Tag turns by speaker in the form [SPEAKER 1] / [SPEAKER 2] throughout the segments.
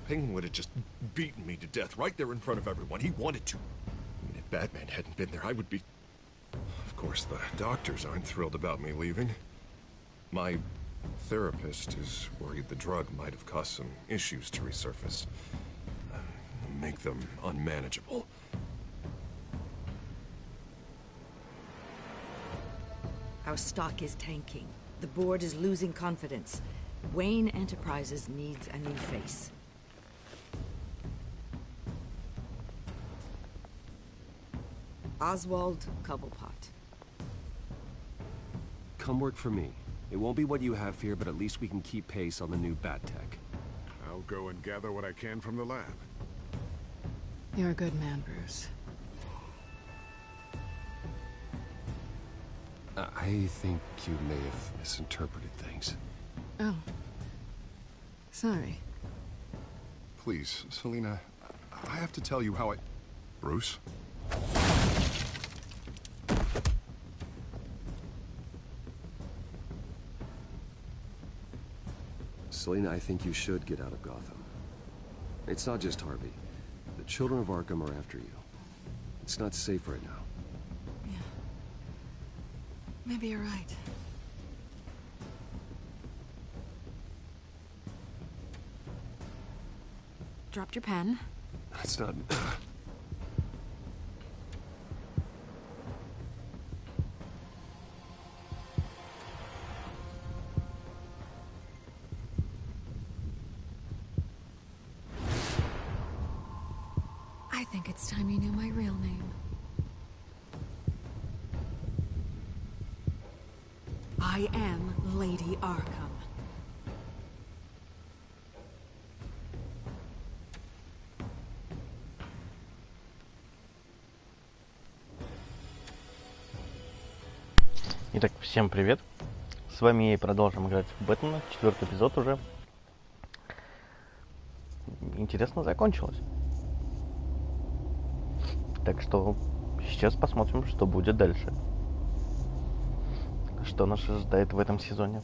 [SPEAKER 1] Penguin would have just beaten me to death right there in front of everyone. He wanted to. I mean, if Batman hadn't been there, I would be... Of course, the doctors aren't thrilled about me leaving. My therapist is worried the drug might have caused some issues to resurface. Make them unmanageable.
[SPEAKER 2] Our stock is tanking. The board is losing confidence. Wayne Enterprises needs a new face. Oswald Cobblepot.
[SPEAKER 3] Come work for me. It won't be what you have here, but at least we can keep pace on the new bat tech.
[SPEAKER 4] I'll go and gather what I can from the lab.
[SPEAKER 5] You're a good man, Bruce.
[SPEAKER 3] I think you may have misinterpreted things.
[SPEAKER 5] Oh. Sorry.
[SPEAKER 4] Please, Selina, I have to tell you how I... Bruce?
[SPEAKER 3] Selina, I think you should get out of Gotham. It's not just Harvey. The children of Arkham are after you. It's not safe right now.
[SPEAKER 5] Yeah. Maybe you're right. Dropped your pen.
[SPEAKER 3] That's not...
[SPEAKER 5] I think it's time you knew my real name. I am Lady Arkham.
[SPEAKER 6] Итак, всем привет. С вами и продолжим играть в Бэтмена. 4-й эпизод уже. Интересно закончилось. Так что сейчас посмотрим, что будет дальше. Что нас ожидает в этом сезоне.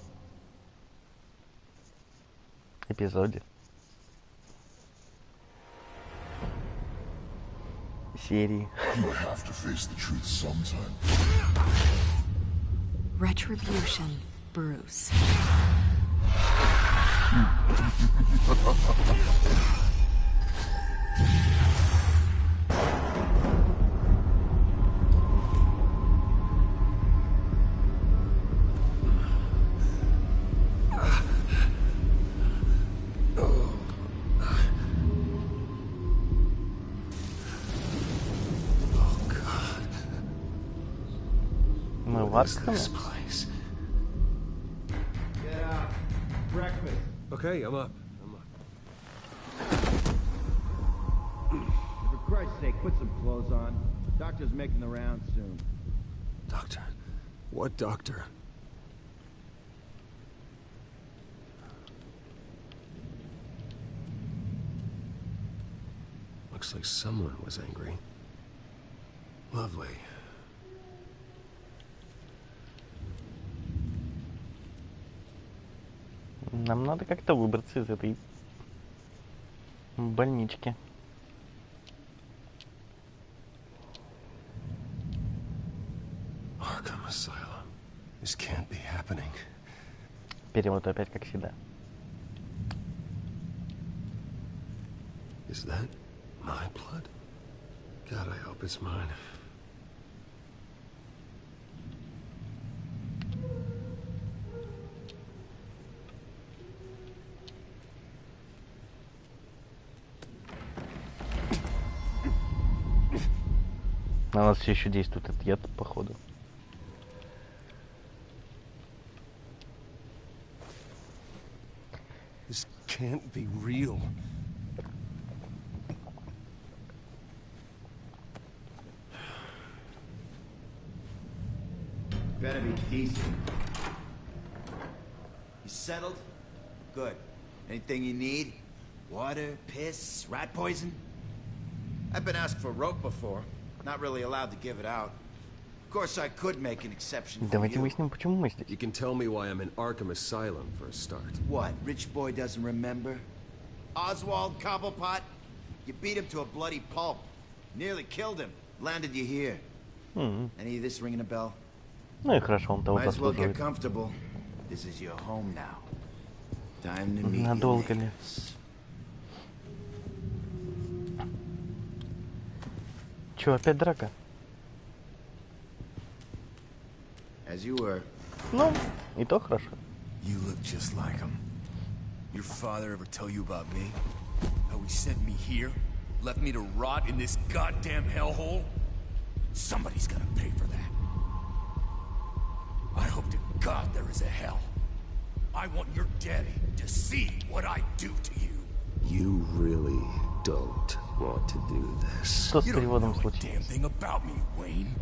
[SPEAKER 6] Эпизоде. Серии.
[SPEAKER 5] Retribution, Bruce.
[SPEAKER 6] Мы в Аркхаме.
[SPEAKER 3] Okay, I'm up.
[SPEAKER 7] For Christ's sake, put some clothes on. Doctor's making the rounds soon.
[SPEAKER 3] Doctor? What doctor? Looks like someone was angry. Lovely.
[SPEAKER 6] Нам надо как-то выбраться из этой больнички.
[SPEAKER 3] Arkham Asylum. This can't be happening.
[SPEAKER 6] Перевод опять как всегда.
[SPEAKER 3] Is that my blood? God, I hope it's mine.
[SPEAKER 6] На нас все еще действует этот яд, походу.
[SPEAKER 3] This can't be real.
[SPEAKER 7] Better be decent. You settled? Good. Anything you need? Water, piss, rat poison? I've been asked for rope before. Not really allowed to give it out. Of course, I could make an exception for
[SPEAKER 6] Давайте
[SPEAKER 7] you.
[SPEAKER 6] выясним, почему мы здесь.
[SPEAKER 3] You can tell me why I'm in Arkham Asylum for a start.
[SPEAKER 7] What, rich boy doesn't remember? Oswald Cobblepot? You beat him to a bloody pulp. Nearly killed him. Landed you here. Any of this ringing a bell?
[SPEAKER 6] Ну и хорошо, он того
[SPEAKER 7] Might as well get
[SPEAKER 6] заслуживает.
[SPEAKER 7] comfortable. This is your home now. Time to meet
[SPEAKER 6] Надолго ли? Чё, опять драка?
[SPEAKER 7] As you were.
[SPEAKER 6] Ну, и то хорошо.
[SPEAKER 8] You look just like him. Your father ever tell you about me? How he sent me here? Left me to rot in this goddamn hellhole? Somebody's gonna pay for that. I hope to God there is a hell. I want your daddy to see what I do to you.
[SPEAKER 3] You really don't want to do this.
[SPEAKER 6] Что с
[SPEAKER 8] You don't know
[SPEAKER 6] переводом
[SPEAKER 8] a damn
[SPEAKER 6] случилось?
[SPEAKER 8] thing about me, Wayne.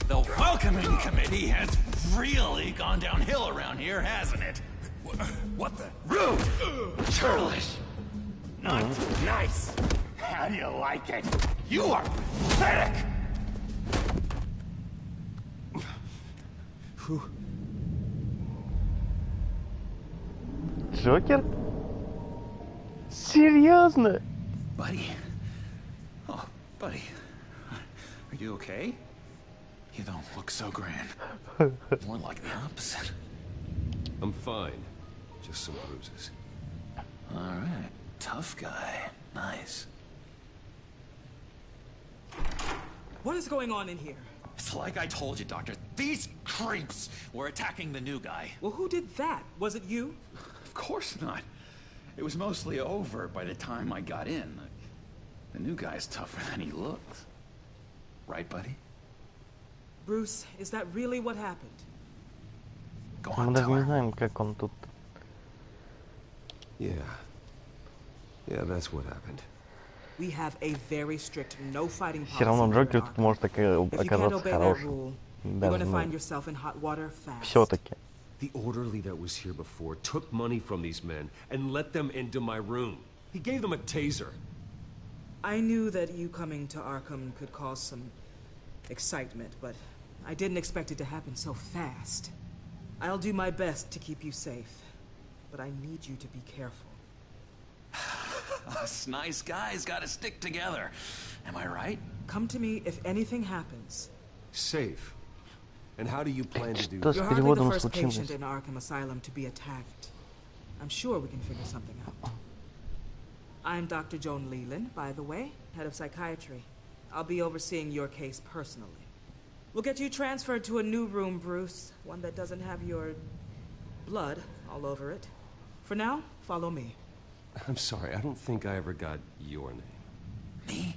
[SPEAKER 8] The welcoming committee has really gone downhill around here, hasn't it? What the? Rude! Churlish! Not nice! How do you like it? You are pathetic!
[SPEAKER 6] Джокер? Серьезно?
[SPEAKER 9] Buddy? Oh, buddy. Are you okay? You don't look so grand. More like the opposite.
[SPEAKER 3] I'm fine. Just some bruises.
[SPEAKER 9] Alright. Tough guy. Nice.
[SPEAKER 10] What is going on in here?
[SPEAKER 9] It's like I told you, Doctor. These creeps were attacking the new guy.
[SPEAKER 10] Well, who did that? Was it you?
[SPEAKER 9] Of course not. It was mostly over by the time I got in. The new guy's tougher than he looks. Right, buddy?
[SPEAKER 10] Bruce, is that really what happened?
[SPEAKER 9] Go
[SPEAKER 6] Мы
[SPEAKER 9] on,
[SPEAKER 6] даже
[SPEAKER 9] tell
[SPEAKER 6] не
[SPEAKER 9] her.
[SPEAKER 6] знаем, как он тут.
[SPEAKER 3] Yeah. Yeah, that's what happened.
[SPEAKER 10] We have a very strict no fighting
[SPEAKER 6] Все равно
[SPEAKER 10] policy here
[SPEAKER 6] Джокер
[SPEAKER 10] at
[SPEAKER 6] тут
[SPEAKER 10] Arkham.
[SPEAKER 6] может
[SPEAKER 10] If you can't
[SPEAKER 6] оказаться
[SPEAKER 10] obey that
[SPEAKER 6] хорошим.
[SPEAKER 10] rule, you're
[SPEAKER 6] Даже,
[SPEAKER 10] gonna find
[SPEAKER 6] ну,
[SPEAKER 10] yourself in hot water fast.
[SPEAKER 6] все-таки.
[SPEAKER 3] The orderly that was here before took money from these men and let them into my room. He gave them a taser.
[SPEAKER 10] I knew that you coming to Arkham could cause some excitement, but I didn't expect it to happen so fast. I'll do my best to keep you safe, but I need you to be careful.
[SPEAKER 9] Us nice guys gotta stick together. Am I right?
[SPEAKER 10] Come to me if anything happens.
[SPEAKER 3] Safe. And how do you plan to do
[SPEAKER 6] Что
[SPEAKER 3] that?
[SPEAKER 6] с
[SPEAKER 10] You're hardly the
[SPEAKER 6] переводом
[SPEAKER 10] first patient
[SPEAKER 6] случилось?
[SPEAKER 10] in Arkham Asylum to be attacked. I'm sure we can figure something out. I'm Dr. Joan Leland, by the way, head of psychiatry. I'll be overseeing your case personally. We'll get you transferred to a new room, Bruce. One that doesn't have your blood all over it. For now, follow me.
[SPEAKER 3] I'm sorry, I don't think I ever got your name.
[SPEAKER 9] Me?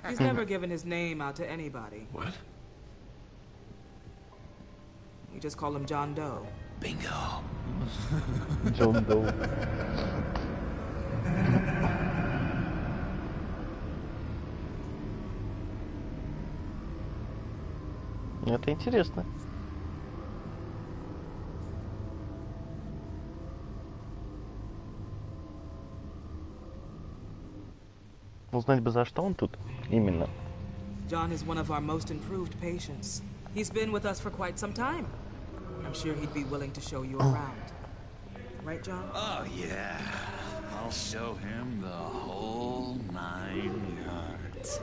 [SPEAKER 10] He's never given his name out to anybody.
[SPEAKER 3] What?
[SPEAKER 10] We just call him John Doe.
[SPEAKER 9] Bingo.
[SPEAKER 6] Джон Доу. Это интересно. Узнать бы, за что он тут именно.
[SPEAKER 10] John is one of our most improved patients. He's been with us for quite some time. I'm sure he'd be willing to show you around. Right, John?
[SPEAKER 9] Oh, yeah. I'll show him the whole 9 yards.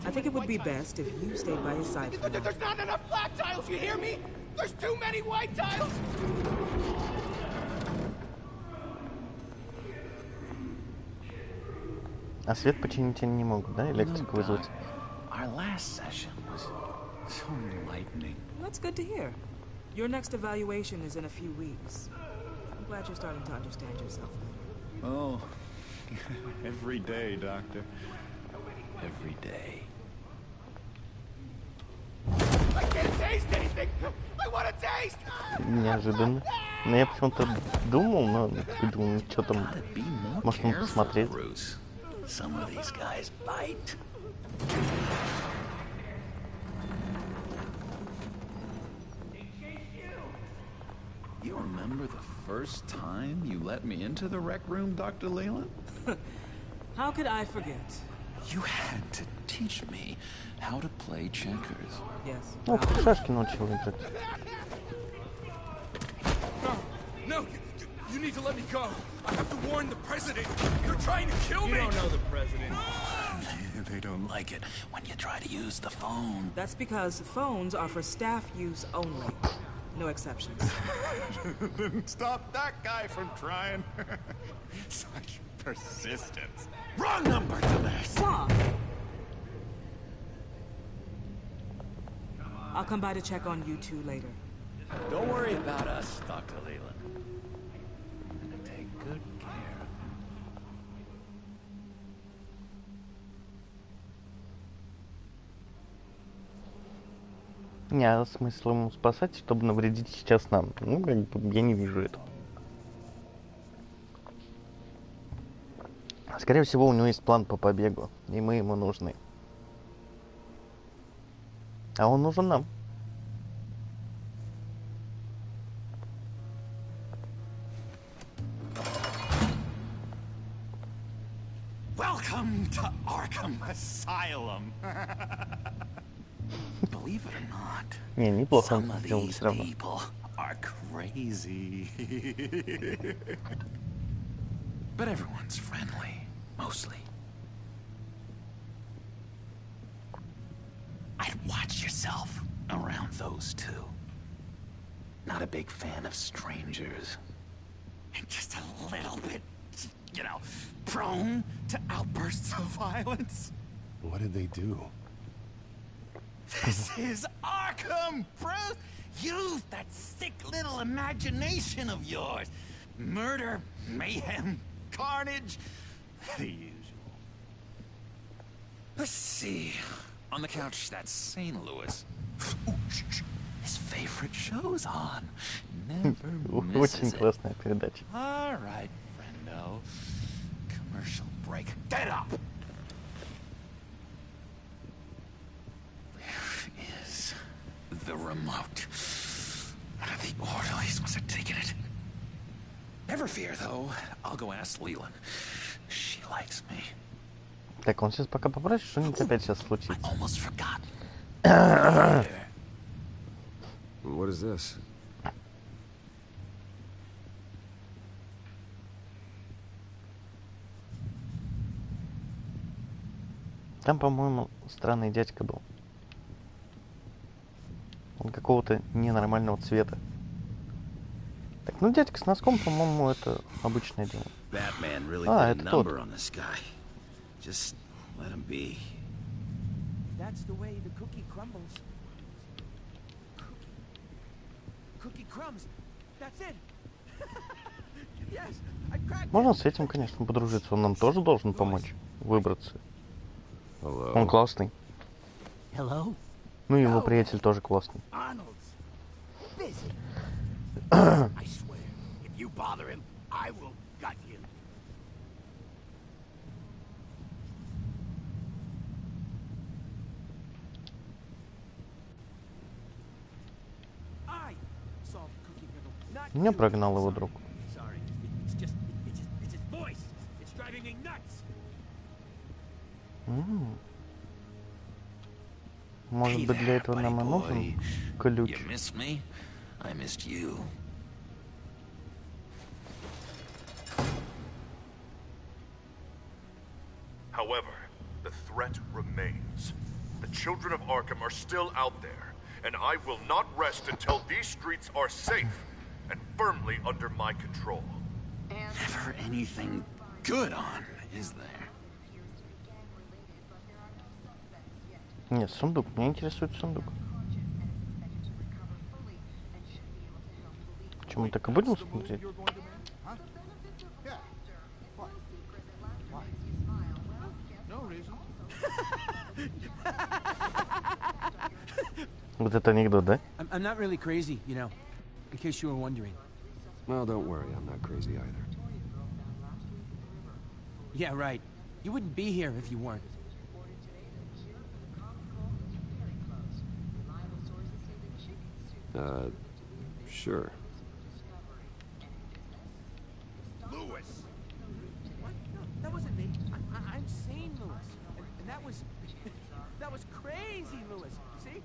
[SPEAKER 10] I think it would be best if you stayed by his side for now.
[SPEAKER 11] There's not enough black tiles, you hear me? There's too many white tiles!
[SPEAKER 6] А свет починить они не могут, да? Электрику вызвать.
[SPEAKER 9] Our last session was so enlightening.
[SPEAKER 10] That's good to hear. Your next evaluation is in a few weeks. I'm glad you're starting to understand yourself better.
[SPEAKER 9] Oh, every day, Doctor. Every day.
[SPEAKER 11] I can't taste anything! I want to taste!
[SPEAKER 6] Неожиданно. Но я почему-то думал, но думал, что там, может, мы посмотреть.
[SPEAKER 8] Some of these guys bite.
[SPEAKER 9] You remember the first time you let me into the rec room, Dr. Leland?
[SPEAKER 10] How could I forget?
[SPEAKER 9] You had to teach me how to play checkers.
[SPEAKER 10] Yes.
[SPEAKER 6] Ну, в шашки научил играть.
[SPEAKER 11] No, you need to let me go. I have to warn the president. You're trying to kill me. You don't know the president.
[SPEAKER 8] They don't like it when you try to use the phone.
[SPEAKER 10] That's because phones are for staff use only. No exceptions.
[SPEAKER 9] Stop that guy from trying. Such persistence.
[SPEAKER 8] Wrong number to this.
[SPEAKER 10] Stop! I'll come by to check on you two later.
[SPEAKER 8] Don't worry about us, Dr. Leland. I'm gonna take good care.
[SPEAKER 6] Не, а смысл ему спасать, чтобы навредить сейчас нам? Ну, как бы я не вижу этого. Скорее всего, у него есть план по побегу, и мы ему нужны. А он нужен нам.
[SPEAKER 8] Welcome to Arkham Asylum. Believe it or not,
[SPEAKER 6] Не, неплохо
[SPEAKER 8] some
[SPEAKER 6] он
[SPEAKER 8] of
[SPEAKER 6] сделал
[SPEAKER 8] these
[SPEAKER 6] все равно.
[SPEAKER 8] people are crazy. But everyone's friendly, mostly. I'd watch yourself around those two. Not a big fan of strangers. And just a little bit, you know, prone to outbursts of violence.
[SPEAKER 4] What did they do?
[SPEAKER 8] This is Arkham, Bruce! Use that sick little imagination of yours. Murder, mayhem, carnage, the usual. Let's see. On the couch, that's St. Louis. Ooh, shh. His favorite show's on. Never
[SPEAKER 6] Очень
[SPEAKER 8] misses it.
[SPEAKER 6] классная передача.
[SPEAKER 8] All right, friendo. Commercial break. Get up! Where is the remote? One of the orderlies must have taken it. Never fear, though. I'll go ask Leland. She likes me.
[SPEAKER 6] Так, он сейчас пока попросит, что-нибудь опять сейчас случится.
[SPEAKER 8] Almost forgot.
[SPEAKER 3] What is this?
[SPEAKER 6] Там, по-моему, странный дядька был. Он какого-то ненормального цвета. Так, ну дядька с носком, по-моему, это обычное дело.
[SPEAKER 7] Batman really
[SPEAKER 6] А,
[SPEAKER 7] put a
[SPEAKER 6] это тот.
[SPEAKER 7] number on this guy. Just let him be.
[SPEAKER 11] That's the way the cookie crumbles. Cookie crumbs. That's it. Yes, I cracked
[SPEAKER 6] Можно с этим, конечно, подружиться. Он нам тоже должен помочь выбраться.
[SPEAKER 3] Hello.
[SPEAKER 6] Он классный.
[SPEAKER 11] Hello,
[SPEAKER 6] Ну и его приятель тоже классный.
[SPEAKER 11] Arnold's busy. I swear, if you bother him, I will gut you. I solved the cookie riddle, not
[SPEAKER 6] Меня
[SPEAKER 11] you.
[SPEAKER 6] прогнал его друг.
[SPEAKER 11] Sorry, it's his voice. It's driving me nuts.
[SPEAKER 6] Может быть, для этого нам и нужен ключ.
[SPEAKER 8] You missed me? I missed you.
[SPEAKER 1] However, the threat remains. The children of Arkham are still out there, and I will not rest until these streets are safe and firmly under my control.
[SPEAKER 8] Never anything good on, is there?
[SPEAKER 6] Нет, сундук. Меня интересует сундук. Что, мы так и будем смотреть? Вот это анекдот, да?
[SPEAKER 11] I'm not really crazy, you know, in case you were wondering.
[SPEAKER 3] Well, don't worry, I'm not crazy either.
[SPEAKER 12] Yeah, right. You wouldn't be here if you weren't.
[SPEAKER 3] Sure.
[SPEAKER 11] Lewis!
[SPEAKER 12] What? No, that wasn't me. I'm sane, Lewis. And that was... that was crazy, Lewis. See?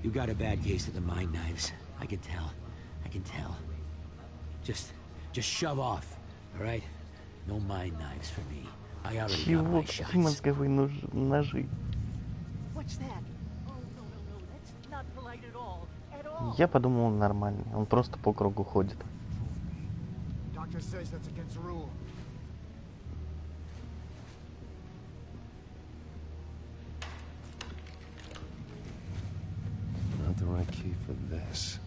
[SPEAKER 13] You got a bad case of the mind knives. I can tell. I can tell. Just shove off, all right? No mind knives for me. I already got
[SPEAKER 6] Чего?
[SPEAKER 13] my
[SPEAKER 6] Какие
[SPEAKER 13] shots.
[SPEAKER 6] мозговые ножи?
[SPEAKER 12] What's that? Oh, no. That's not polite at all. At all.
[SPEAKER 6] Я подумал, он нормальный. Он просто по кругу ходит.
[SPEAKER 14] Doctor says that's against the rule.
[SPEAKER 3] Not the right key for this.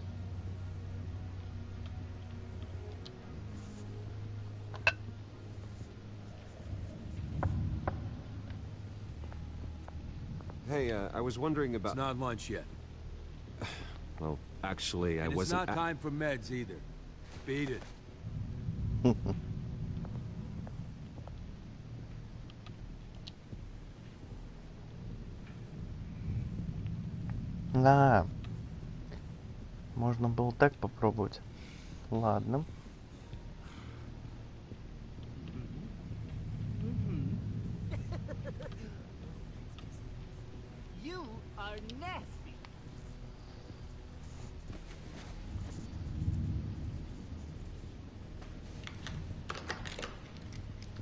[SPEAKER 3] Hey, I was wondering about...
[SPEAKER 15] It's not lunch yet.
[SPEAKER 3] Well, actually, I
[SPEAKER 15] And
[SPEAKER 3] wasn't...
[SPEAKER 15] it's not time for meds either. Beat it.
[SPEAKER 6] Да. Можно было так попробовать. Ладно.
[SPEAKER 12] You are nasty.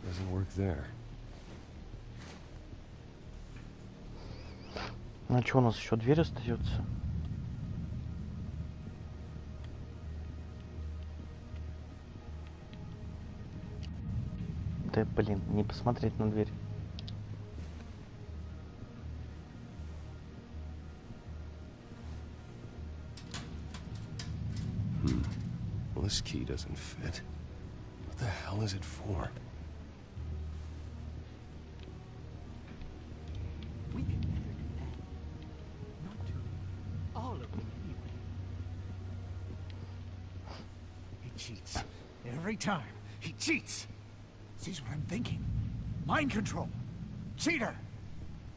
[SPEAKER 3] Doesn't work there.
[SPEAKER 6] Ну что, у нас еще дверь остается? Да, блин, не посмотреть на дверь.
[SPEAKER 3] Well, this key doesn't fit. What the hell is it for?
[SPEAKER 12] We can never do that. Not to all of them, anyway.
[SPEAKER 14] He cheats. Every time. He cheats. Sees what I'm thinking. Mind control. Cheater!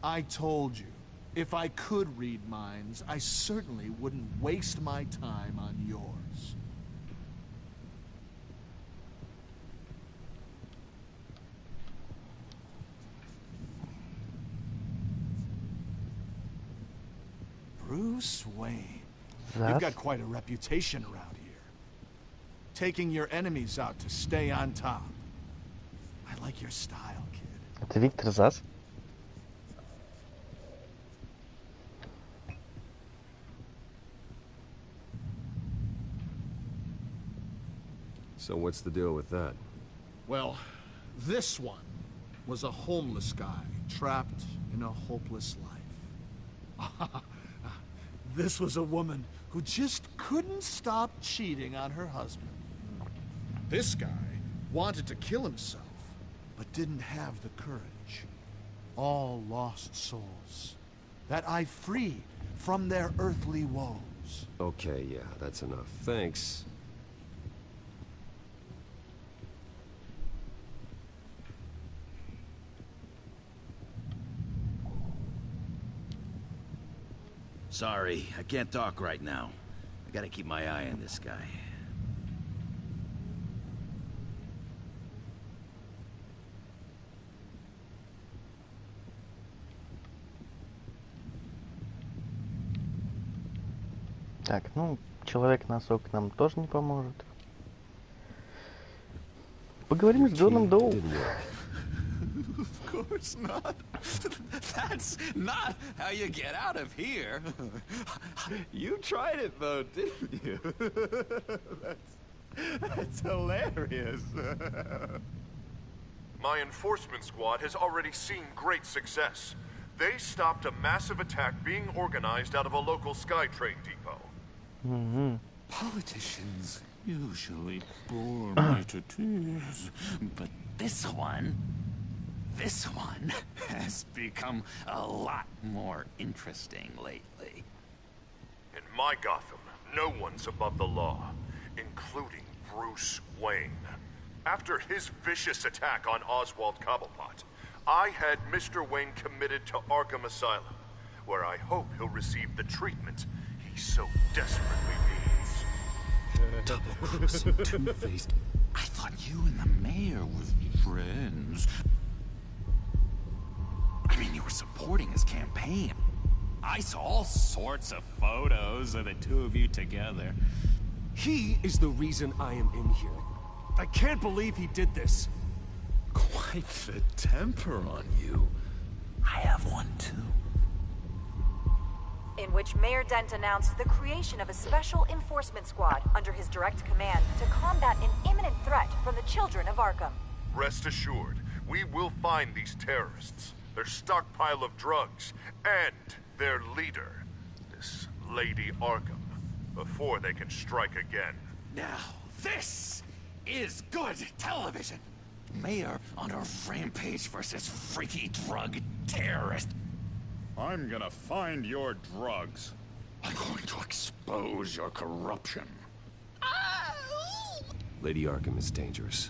[SPEAKER 16] I told you, if I could read minds, I certainly wouldn't waste my time on yours. Bruce Wayne. You've got quite a reputation around here. Taking your enemies out to stay on top. I like your style, kid.
[SPEAKER 6] Это Виктор Зас?
[SPEAKER 3] So what's the deal with that?
[SPEAKER 16] Well, this one was a homeless guy trapped in a hopeless life. This was a woman who just couldn't stop cheating on her husband. This guy wanted to kill himself, but didn't have the courage. All lost souls that I freed from their earthly woes.
[SPEAKER 3] Okay, yeah, that's enough. Thanks.
[SPEAKER 7] Sorry, I can't talk right now. I gotta keep my eye on this guy.
[SPEAKER 6] Так, ну, Человек-носок нам тоже не поможет. Поговорим с Джоном Доу.
[SPEAKER 9] Of course not. That's not how you get out of here. You tried it though, didn't you? That's hilarious.
[SPEAKER 1] My enforcement squad has already seen great success. They stopped a massive attack being organized out of a local SkyTrain depot.
[SPEAKER 9] Politicians usually bore me to tears, but this one has become a lot more interesting lately.
[SPEAKER 1] In my Gotham, No one's above the law, including Bruce Wayne. After his vicious attack on Oswald Cobblepot, I had Mr. Wayne committed to Arkham Asylum, where I hope he'll receive the treatment he so desperately needs.
[SPEAKER 9] Double-crossing, two-faced. I thought you and the mayor were friends. I mean, you were supporting his campaign. I saw all sorts of photos of the two of you together.
[SPEAKER 17] He is the reason I am in here. I can't believe he did this.
[SPEAKER 9] Quite the temper on you. I have one too.
[SPEAKER 18] In which Mayor Dent announced the creation of a special enforcement squad under his direct command to combat an imminent threat from the children of Arkham.
[SPEAKER 1] Rest assured, we will find these terrorists, their stockpile of drugs, and their leader, this Lady Arkham, before they can strike again.
[SPEAKER 8] Now, this is good television. Mayor on a rampage versus freaky drug terrorist.
[SPEAKER 19] I'm gonna find your drugs.
[SPEAKER 8] I'm going to expose your corruption.
[SPEAKER 3] Lady Arkham is dangerous.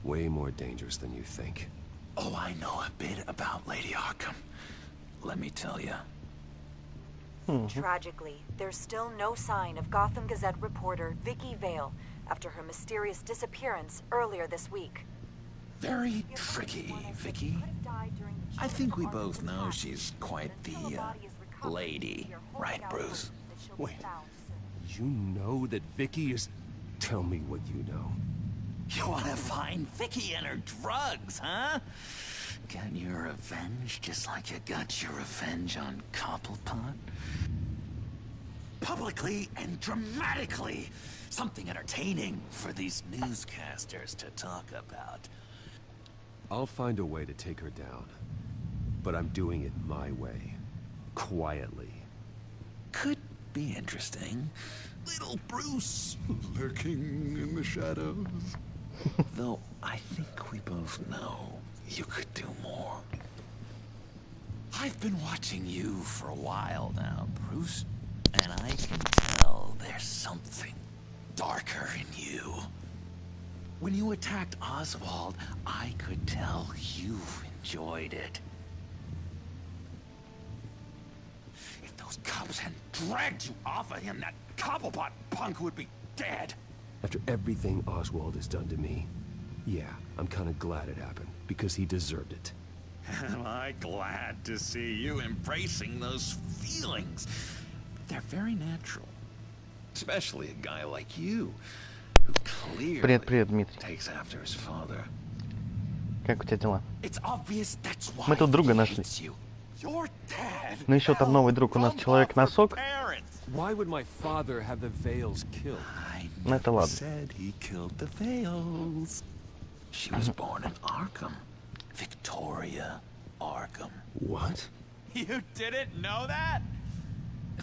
[SPEAKER 3] Way more dangerous than you think.
[SPEAKER 9] Oh, I know a bit about Lady Arkham. Let me tell you.
[SPEAKER 18] Tragically, there's still no sign of Gotham Gazette reporter Vicky Vale after her mysterious disappearance earlier this week.
[SPEAKER 9] Very tricky, Vicky. I think we both know she's quite the, lady. Right, Bruce?
[SPEAKER 17] Wait. You know that Vicky is... Tell me what you know.
[SPEAKER 8] You want to find Vicky and her drugs, huh?
[SPEAKER 9] Get your revenge just like you got your revenge on Cobblepot?
[SPEAKER 8] Publicly and dramatically. Something entertaining for these newscasters to talk about.
[SPEAKER 3] I'll find a way to take her down. But I'm doing it my way. Quietly.
[SPEAKER 9] Could be interesting.
[SPEAKER 8] Little Bruce.
[SPEAKER 16] Lurking in the shadows.
[SPEAKER 9] Though I think we both know you could do more.
[SPEAKER 8] I've been watching you for a while now, Bruce. And I can tell there's something darker in you. When you attacked Oswald, I could tell you enjoyed it. If those cops hadn't dragged you off of him, that Cobblepot punk would be dead.
[SPEAKER 3] After everything Oswald has done to me, yeah, I'm kind of glad it happened, because he deserved it.
[SPEAKER 8] Am I glad to see you embracing those feelings? They're very natural. Especially a guy like you, who clearly takes after his father.
[SPEAKER 6] Как у тебя дела?
[SPEAKER 8] It's obvious that's why
[SPEAKER 6] Мы тут друга нашли.
[SPEAKER 8] Your dad.
[SPEAKER 6] Ну еще там новый друг у нас, Человек-носок.
[SPEAKER 17] Why would my father have the Vales killed?
[SPEAKER 6] Ну это ладно.
[SPEAKER 9] Said he killed the Vales. She was born in Arkham. Victoria Arkham.
[SPEAKER 3] What?
[SPEAKER 8] You didn't know that?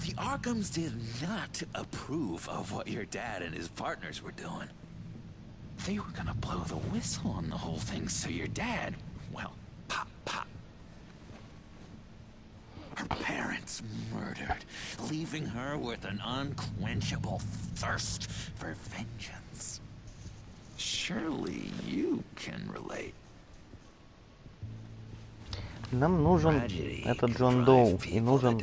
[SPEAKER 8] The Arkhams did not approve of what your dad and his partners were doing. They were gonna blow the whistle on the whole thing, so your dad, well, pop. Her parents murdered, leaving her with an unquenchable thirst for vengeance. Surely you can relate.
[SPEAKER 6] Нам нужен этот Джон Доу и нужен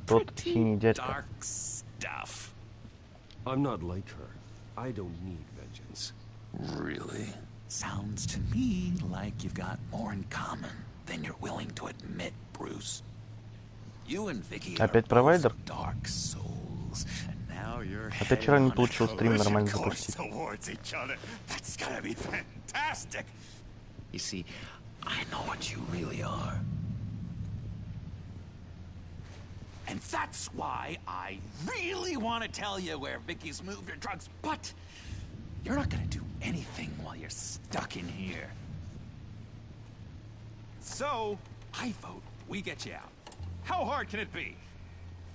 [SPEAKER 6] тот синий дядька.
[SPEAKER 3] I'm not like her. I don't need vengeance.
[SPEAKER 9] Really? Sounds to me like you've got more in common than you're willing to admit, Bruce. You and Vicky
[SPEAKER 6] Опять провайдер?
[SPEAKER 9] dark souls, and now you're
[SPEAKER 6] Опять вчера не получилось стрим нормально запустить.
[SPEAKER 8] That's gonna be fantastic.
[SPEAKER 9] You see, I know what you really are.
[SPEAKER 8] And that's why I really want to tell you where Vicky's moved her drugs, but you're not gonna do anything while you're stuck in here. So, I vote we get you out. How hard can it be?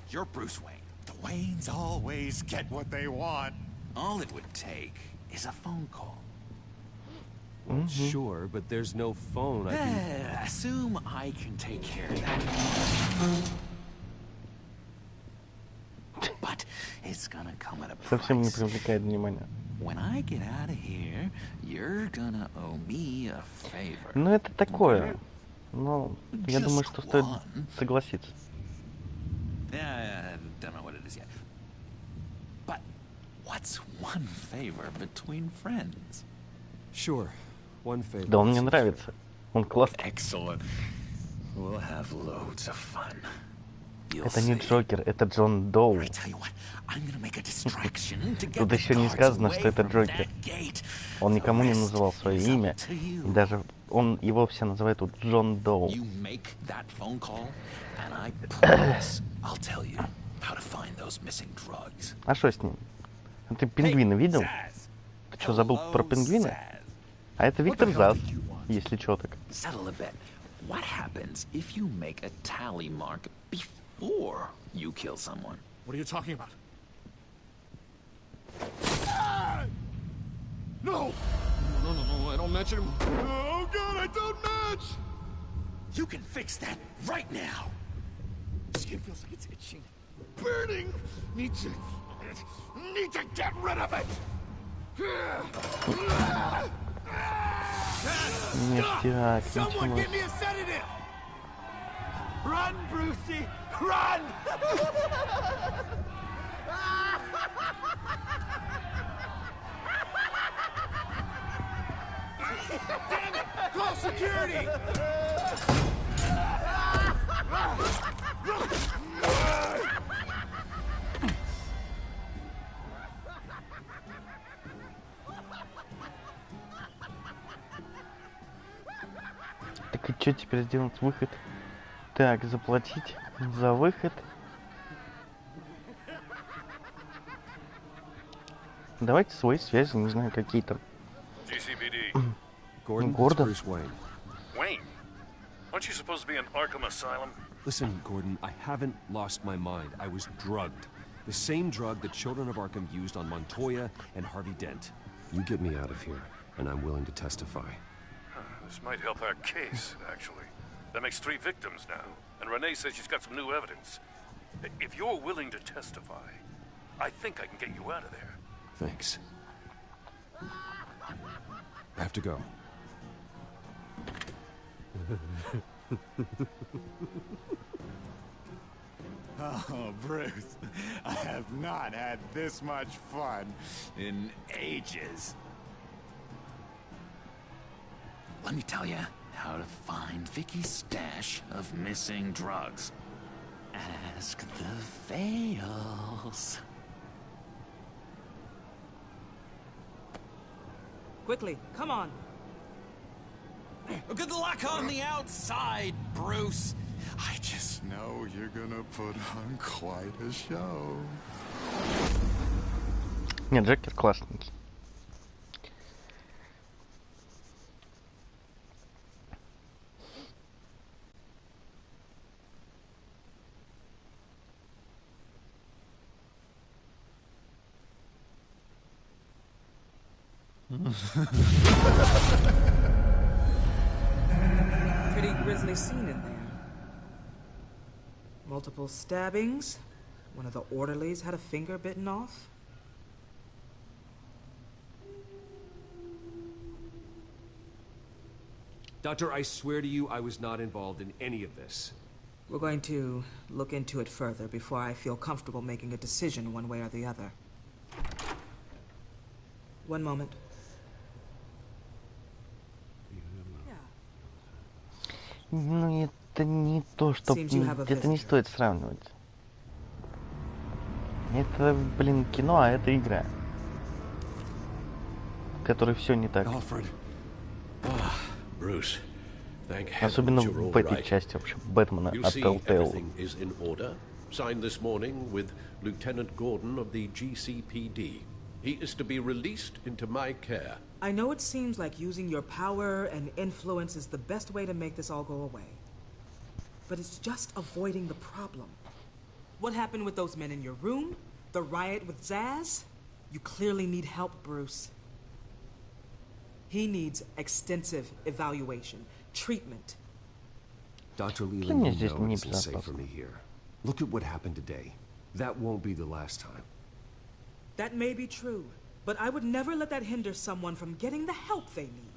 [SPEAKER 8] You're Bruce Wayne. The Waynes always get what they want. All it would take is a phone call.
[SPEAKER 3] Well, sure, but there's no phone. I can...
[SPEAKER 8] Assume I can take care of that. But
[SPEAKER 9] it's gonna come at a
[SPEAKER 6] Совсем не
[SPEAKER 9] price.
[SPEAKER 6] привлекает внимания.
[SPEAKER 9] When I get out of here, you're gonna owe me a favor.
[SPEAKER 6] Ну это такое. Но я думаю, что стоит согласиться.
[SPEAKER 9] Yeah, I don't know what it is yet. But what's one favor between friends?
[SPEAKER 17] Sure. One favor.
[SPEAKER 6] Да он мне нравится. Он классный.
[SPEAKER 9] Excellent. We'll have loads of fun.
[SPEAKER 6] Это не Джокер, это Джон Доу. Тут еще не сказано, что это Джокер. Он никому не называл свое имя. И даже его все называют тут Джон Доу. А что с ним? Ты пингвина видел? Ты что, забыл про пингвина? А это Виктор Зас, если что так.
[SPEAKER 9] What happens if you make a tally mark before you kill someone?
[SPEAKER 16] What are you talking about? No! No, I don't match anymore. Oh, God, I don't match!
[SPEAKER 8] You can fix that right now!
[SPEAKER 16] Skin feels like it's itching. Burning! Need to get rid of it!
[SPEAKER 6] Ништяк,
[SPEAKER 12] Someone give me a sedative! Run, Brucey! Run! Damn it! Call security!
[SPEAKER 6] Так и что теперь сделать выход? Так, заплатить за выход. Давайте свои связи, не знаю, какие-то.
[SPEAKER 1] Gordon?
[SPEAKER 6] Gordon?
[SPEAKER 1] Bruce Wayne.
[SPEAKER 20] Wayne? Aren't you supposed to be in Arkham Asylum?
[SPEAKER 17] Listen, Gordon, I haven't lost my mind. I was drugged. The same drug the children of Arkham used on Montoya and Harvey Dent.
[SPEAKER 3] You get me out of here, and I'm willing to testify.
[SPEAKER 20] This might help our case, actually. That makes 3 victims now, and Renee says she's got some new evidence. If you're willing to testify, I think I can get you out of there.
[SPEAKER 3] Thanks. I have to go.
[SPEAKER 8] Oh, Bruce, I have not had this much fun in ages.
[SPEAKER 9] Let me tell you how to find Vicky's stash of missing drugs. Ask the Vales.
[SPEAKER 10] Quickly, come on.
[SPEAKER 8] Good luck on the outside, Bruce. I just know you're gonna put on quite a show.
[SPEAKER 6] Нет, Джокер классненький.
[SPEAKER 10] Pretty grisly scene in there. Multiple stabbings. One of the orderlies had a finger bitten off.
[SPEAKER 17] Doctor, I swear to you, I was not involved in any of this.
[SPEAKER 10] We're going to look into it further before I feel comfortable making a decision one way or the other. One moment.
[SPEAKER 6] Ну, это не то, что... Это не стоит сравнивать. Это, блин, кино, а это игра. В которой все не так. Особенно в этой части вообще Бэтмена от Telltale.
[SPEAKER 21] Is in order. Signed this morning with Lieutenant Gordon of the GCPD. He is to be released into my care.
[SPEAKER 10] I know it seems like using your power and influence is the best way to make this all go away. But it's just avoiding the problem. What happened with those men in your room? The riot with Zaz? You clearly need help, Bruce. He needs extensive evaluation, treatment.
[SPEAKER 3] Dr. Leland, you know it isn't safe for me here. Look at what happened today. That won't be the last time.
[SPEAKER 10] That may be true, but I would never let that hinder someone from getting the help they need.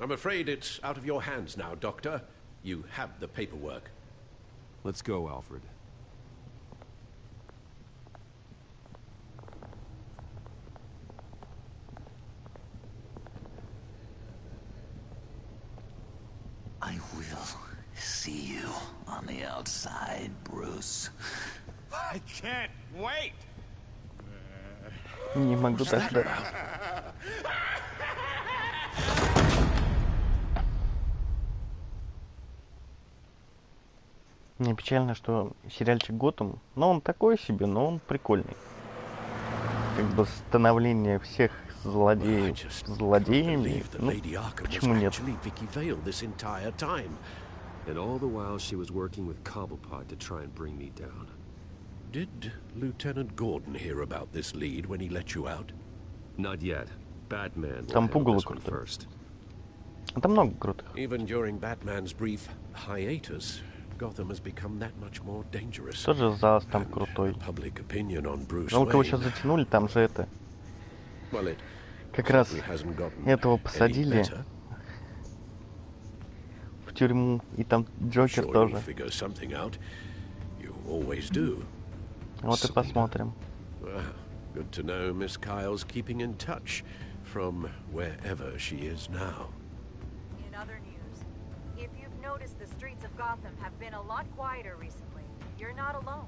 [SPEAKER 21] I'm afraid it's out of your hands now, Doctor. You have the paperwork.
[SPEAKER 3] Let's go, Alfred.
[SPEAKER 8] I will see you on the outside, Bruce. I can't wait!
[SPEAKER 6] Не могу дождаться. Мне печально, что сериальчик Готэм, но он такой себе, но он прикольный. Как бы становление всех злодеев злодеями, ну, почему нет?
[SPEAKER 3] And all the while she was working with Cobblepot to try and bring me down.
[SPEAKER 21] Did Lieutenant Gordon hear about this lead when he let you out?
[SPEAKER 3] Not yet. Batman will
[SPEAKER 6] Там
[SPEAKER 3] handle
[SPEAKER 6] пугало
[SPEAKER 3] this one
[SPEAKER 6] круто.
[SPEAKER 3] first.
[SPEAKER 6] Там много крутых.
[SPEAKER 21] Even during Batman's brief hiatus, Gotham has become that much more dangerous.
[SPEAKER 6] Тоже Зас там крутой.
[SPEAKER 21] Public opinion on Bruce
[SPEAKER 6] Но кого
[SPEAKER 21] Wayne.
[SPEAKER 6] сейчас затянули, там же это.
[SPEAKER 21] Well, it
[SPEAKER 6] Как раз
[SPEAKER 21] hasn't gotten
[SPEAKER 6] этого
[SPEAKER 21] any
[SPEAKER 6] посадили
[SPEAKER 21] better.
[SPEAKER 6] в тюрьму, и там Джокер
[SPEAKER 21] Sure,
[SPEAKER 6] тоже.
[SPEAKER 21] you'll figure something out. You always do.
[SPEAKER 6] Вот и посмотрим.
[SPEAKER 21] Well, good to know Miss Kyle's keeping in touch from wherever she is now.
[SPEAKER 18] In other news, if you've noticed, the streets of Gotham have been a lot quieter recently. You're not alone.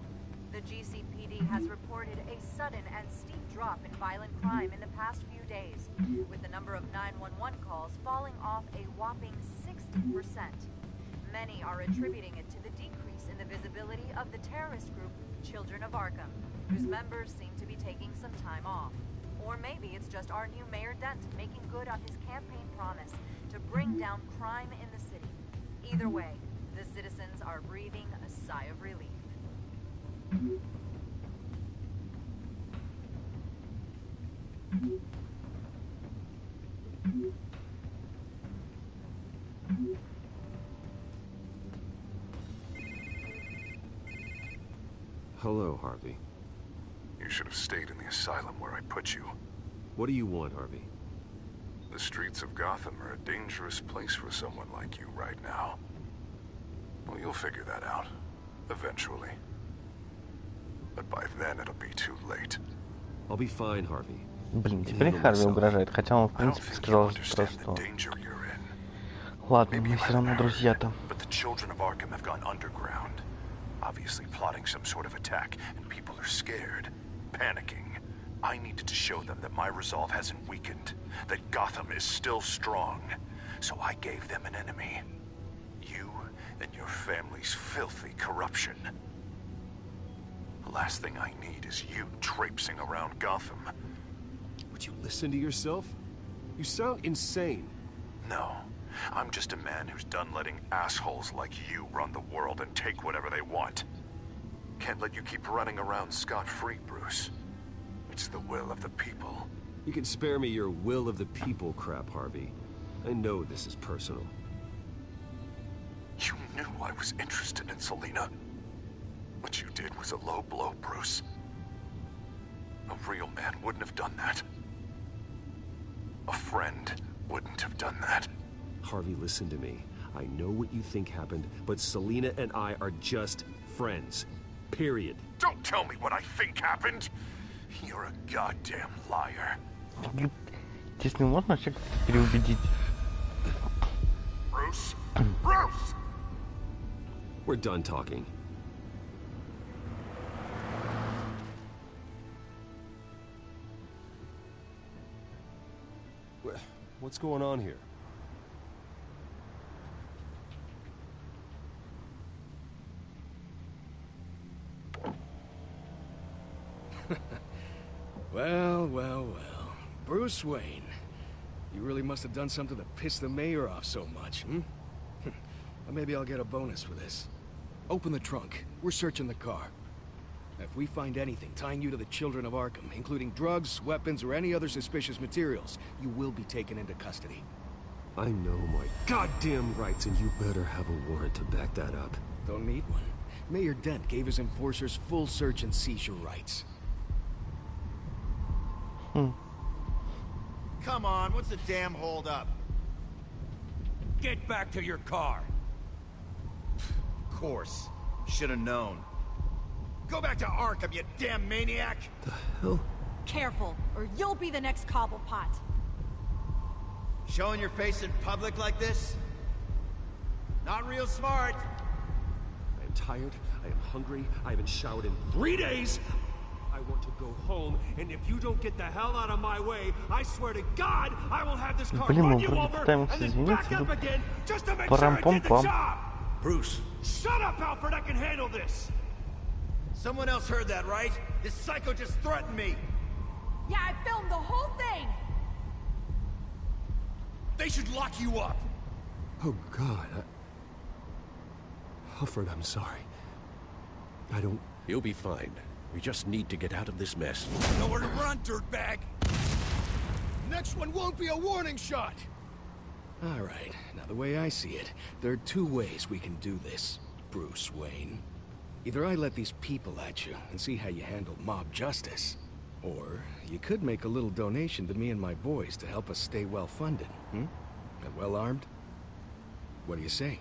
[SPEAKER 18] The GCPD has reported a sudden and steep drop in violent crime in the past few days, with the number of 911 calls falling off a whopping 60%. Many are attributing it to the decrease in the visibility of the terrorist group Children of Arkham, whose members seem to be taking some time off. Or maybe it's just our new Mayor Dent making good on his campaign promise to bring down crime in the city. Either way, the citizens are breathing a sigh of relief.
[SPEAKER 3] Hello, Harvey.
[SPEAKER 4] You should have stayed in the asylum where I put you.
[SPEAKER 3] What do you want, Harvey?
[SPEAKER 4] The streets of Gotham are a dangerous place for someone like you right now. Well, you'll figure that out. Eventually. But by then it'll be too late.
[SPEAKER 3] I'll be fine, Harvey.
[SPEAKER 6] Блин, теперь Харви угрожает, хотя он в принципе сказал просто, что... Ладно, мы все равно друзья-то.
[SPEAKER 2] But the children of Arkham have gone underground. Obviously plotting some sort of attack, and people are scared, panicking. I needed to show them that my resolve hasn't weakened, that Gotham is still strong. So I gave them an enemy. You and your family's filthy corruption. The last thing I need is you traipsing around Gotham.
[SPEAKER 3] Would you listen to yourself? You sound insane.
[SPEAKER 2] No. I'm just a man who's done letting assholes like you run the world and take whatever they want. Can't let you keep running around scot-free, Bruce. It's the will of the people.
[SPEAKER 3] You can spare me your will of the people crap, Harvey. I know this is personal.
[SPEAKER 2] You knew I was interested in Selina. What you did was a low blow, Bruce. A real man wouldn't have done that. A friend wouldn't have done that.
[SPEAKER 3] Harvey, listen to me. I know what you think happened, but Selina and I are just friends. Period.
[SPEAKER 2] Don't tell me what I think happened! You're a goddamn liar.
[SPEAKER 6] Если можно, человек переубедить.
[SPEAKER 2] Bruce? Bruce!
[SPEAKER 3] We're done talking. What's going on here?
[SPEAKER 11] Well, well, well. Bruce Wayne. You really must have done something to piss the mayor off so much, hmm? Well, maybe I'll get a bonus for this. Open the trunk. We're searching the car. If we find anything tying you to the Children of Arkham, including drugs, weapons, or any other suspicious materials, you will be taken into custody.
[SPEAKER 3] I know my goddamn rights, and you better have a warrant to back that up.
[SPEAKER 11] Don't need one. Mayor Dent gave his enforcers full search and seizure rights.
[SPEAKER 7] Come on, what's the damn hold up?
[SPEAKER 8] Get back to your car.
[SPEAKER 7] Of course. Should have known. Go back to Arkham, you damn maniac!
[SPEAKER 3] The hell?
[SPEAKER 5] Careful, or you'll be the next Cobblepot.
[SPEAKER 7] Showing your face in public like this? Not real smart.
[SPEAKER 21] I am tired, I am hungry, I haven't showered in 3 days! I want to go home, and if you don't get the hell out of my way, I swear to God, I will have this car run you over and then back up again just to make sure I did the job! Bruce.
[SPEAKER 7] Shut up, Alfred, I can handle this! Someone else heard that, right? This psycho just threatened me!
[SPEAKER 5] Yeah, I filmed the whole thing!
[SPEAKER 7] They should lock you up!
[SPEAKER 21] Oh, God. Alfred, I'm sorry. I don't... You'll be fine. We just need to get out of this mess.
[SPEAKER 11] Nowhere to run, dirtbag! Next one won't be a warning shot! All right, now the way I see it, there are two ways we can do this, Bruce Wayne. Either I let these people at you and see how you handle mob justice, or you could make a little donation to me and my boys to help us stay well-funded, And well-armed? What do you say?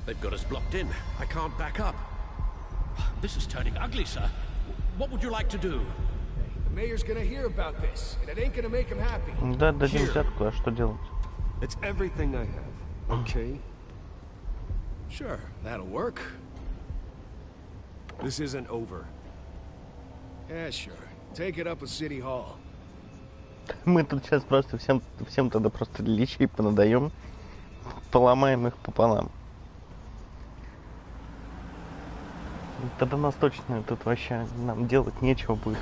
[SPEAKER 21] They've got us blocked in. I can't back up.
[SPEAKER 22] This is turning ugly, sir. What would you like to do?
[SPEAKER 11] Hey, the mayor's gonna hear about this, and it ain't gonna make him happy.
[SPEAKER 6] Да, дадим взятку, а что делать?
[SPEAKER 21] It's everything I have, okay?
[SPEAKER 11] Sure, that'll work.
[SPEAKER 21] This isn't over.
[SPEAKER 11] Yeah, sure. Take it up with City Hall.
[SPEAKER 6] Мы тут сейчас просто всем тогда просто личей понадаем, поломаем их пополам. Тогда нас точно тут вообще нам делать нечего будет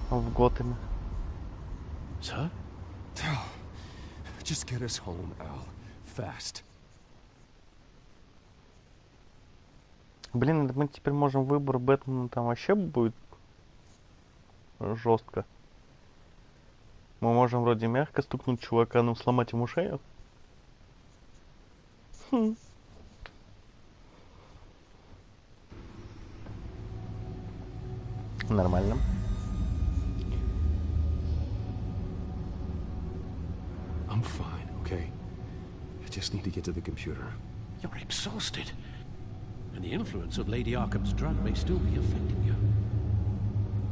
[SPEAKER 6] в Готэме.
[SPEAKER 21] Sir? Just get us home, Al. Fast.
[SPEAKER 6] Блин, мы теперь можем выбор Бэтмена там вообще будет жестко. Мы можем вроде мягко стукнуть чувака, но сломать ему шею. Нормально.
[SPEAKER 21] I'm fine, okay? I just need to get to the computer.
[SPEAKER 22] You're exhausted. And the influence of Lady Arkham's drug may still be affecting you.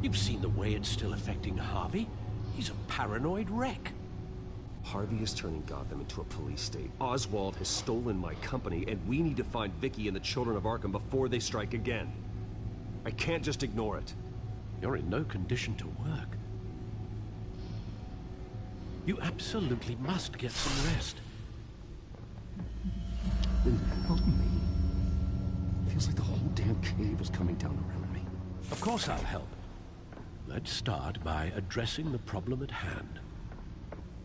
[SPEAKER 22] You've seen the way it's still affecting Harvey. He's a paranoid wreck.
[SPEAKER 17] Harvey is turning Gotham into a police state. Oswald has stolen my company, and we need to find Vicky and the children of Arkham before they strike again. I can't just ignore it.
[SPEAKER 22] You're in no condition to work. You absolutely must get some rest.
[SPEAKER 17] Then help me. Feels like the whole damn cave is coming down around me.
[SPEAKER 22] Of course I'll help. Let's start by addressing the problem at hand.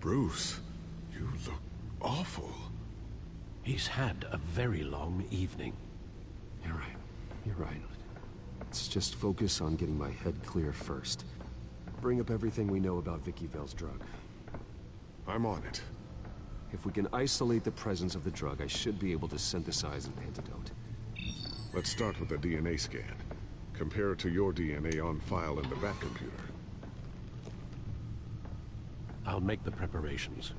[SPEAKER 4] Bruce, you look awful.
[SPEAKER 22] He's had a very long evening.
[SPEAKER 3] You're right. You're right. Let's just focus on getting my head clear first. Bring up everything we know about Vicky Vale's drug.
[SPEAKER 4] I'm on it.
[SPEAKER 3] If we can isolate the presence of the drug, I should be able to synthesize an antidote.
[SPEAKER 4] Let's start with a DNA scan. Compare it to your DNA on file in the Batcomputer.
[SPEAKER 22] I'll make the preparations.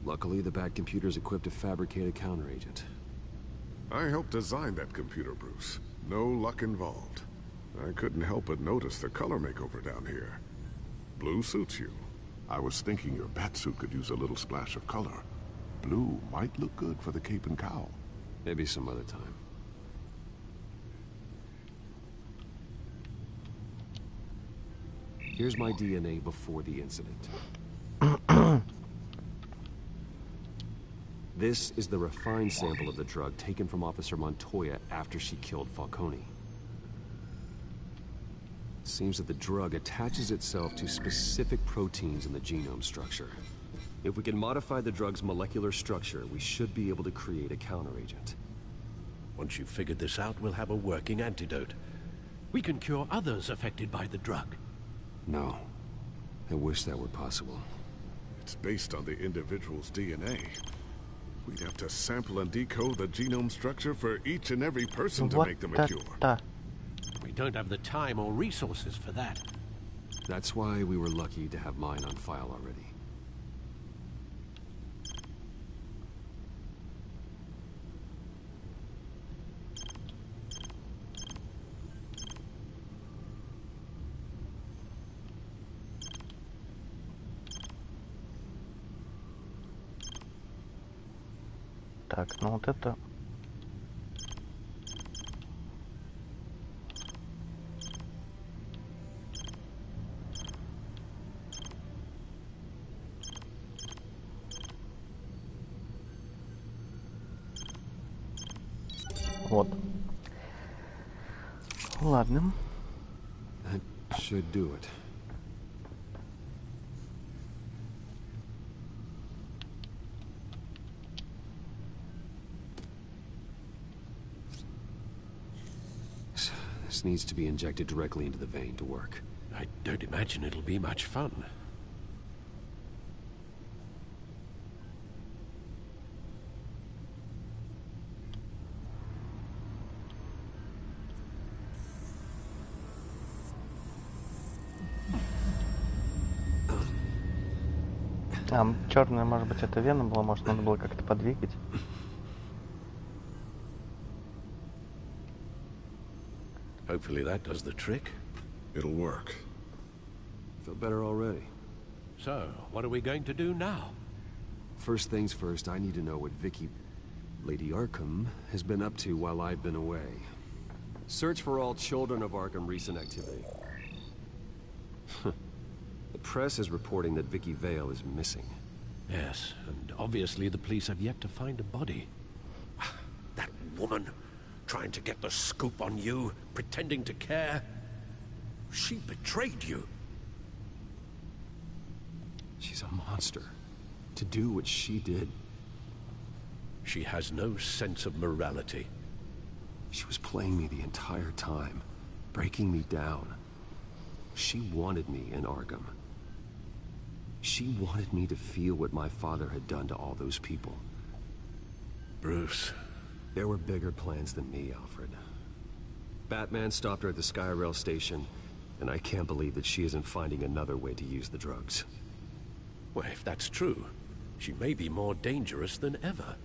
[SPEAKER 3] Luckily, the Batcomputer's equipped to fabricate a counteragent.
[SPEAKER 4] I helped design that computer, Bruce. No luck involved. I couldn't help but notice the color makeover down here. Blue suits you. I was thinking your batsuit could use a little splash of color. Blue might look good for the cape and cowl.
[SPEAKER 3] Maybe some other time. Here's my DNA before the incident. This is the refined sample of the drug taken from Officer Montoya after she killed Falcone. It seems that the drug attaches itself to specific proteins in the genome structure. If we can modify the drug's molecular structure, we should be able to create a counteragent.
[SPEAKER 22] Once you've figured this out, we'll have a working antidote. We can cure others affected by the drug.
[SPEAKER 3] No. I wish that were possible.
[SPEAKER 16] It's based on the individual's DNA. We'd have to sample and decode the genome structure for each and every person to make them a cure.
[SPEAKER 22] We don't have the time or resources for that.
[SPEAKER 3] That's why we were lucky to have mine on file already.
[SPEAKER 6] Так, ну вот это... Вот. Ладно.
[SPEAKER 3] That should do it. This needs to be injected directly into the vein to work.
[SPEAKER 22] I don't imagine it'll be much fun.
[SPEAKER 6] Черная, может быть, это вена была, может, надо было как-то подвигать.
[SPEAKER 22] Hopefully that does the trick.
[SPEAKER 16] It'll work.
[SPEAKER 3] Feel better already.
[SPEAKER 22] So, what are we going to do now?
[SPEAKER 3] First things first, I need to know what Vicky, Lady Arkham, has been up to while I've been away. Search for all children of Arkham recent activity. The press is reporting that Vicky Vale is missing.
[SPEAKER 22] Yes, and obviously the police have yet to find a body. That woman, trying to get the scoop on you, pretending to care. She betrayed you.
[SPEAKER 3] She's a monster. To do what she did.
[SPEAKER 22] She has no sense of morality.
[SPEAKER 3] She was playing me the entire time, breaking me down. She wanted me in Arkham. She wanted me to feel what my father had done to all those people.
[SPEAKER 22] Bruce.
[SPEAKER 3] There were bigger plans than me, Alfred. Batman stopped her at the Skyrail station, and I can't believe that she isn't finding another way to use the drugs.
[SPEAKER 22] Well, if that's true, she may be more dangerous than ever.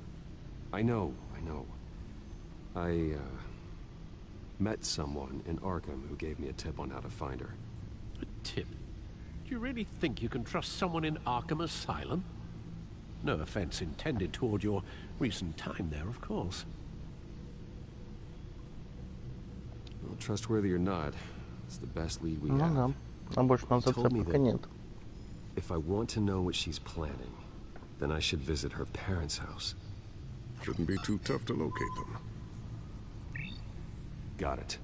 [SPEAKER 3] I know. I met someone in Arkham who gave me a tip on how to find her.
[SPEAKER 22] A tip? Do you really think you can trust someone in Arkham Asylum? No offense intended toward your recent time there, of course.
[SPEAKER 3] Well, trustworthy or not, it's the best lead we have.
[SPEAKER 6] Ну да, а больше у нас зацепка нет.
[SPEAKER 3] If I want to know what she's planning, then I should visit her parents' house.
[SPEAKER 16] Shouldn't be too tough to locate them.
[SPEAKER 3] Got it.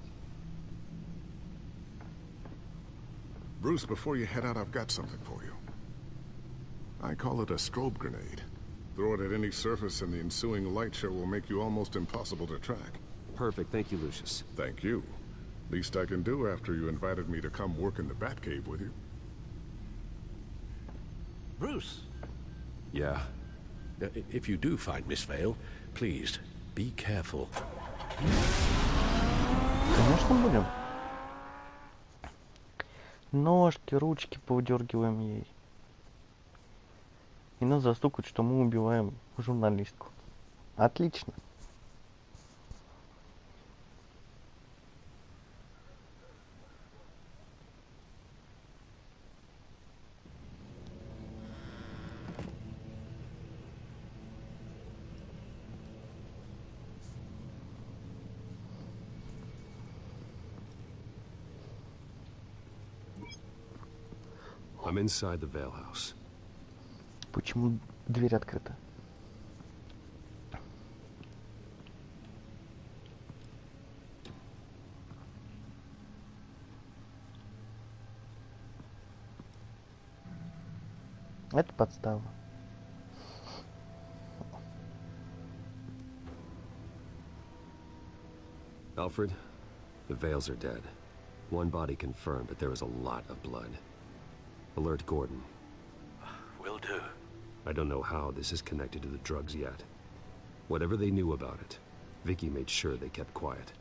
[SPEAKER 16] Bruce, before you head out, I've got something for you. I call it a strobe grenade. Throw it at any surface and the ensuing light show will make you almost impossible to track.
[SPEAKER 3] Perfect. Thank you, Lucius.
[SPEAKER 16] Thank you. Least I can do after you invited me to come work in the Batcave with you.
[SPEAKER 22] Bruce?
[SPEAKER 3] Yeah?
[SPEAKER 22] If you do find Miss Vale, please, be careful.
[SPEAKER 6] Конечно будем. Ножки, ручки повыдергиваем ей. И нас застукают, что мы убиваем журналистку. Отлично.
[SPEAKER 3] I'm inside the Vale House.
[SPEAKER 6] Почему дверь открыта? Это подстава.
[SPEAKER 3] Alfred, the Vales are dead. One body confirmed, but there was a lot of blood. Alert Gordon.
[SPEAKER 22] Will do.
[SPEAKER 3] I don't know how this is connected to the drugs yet. Whatever they knew about it, Vicky made sure they kept quiet.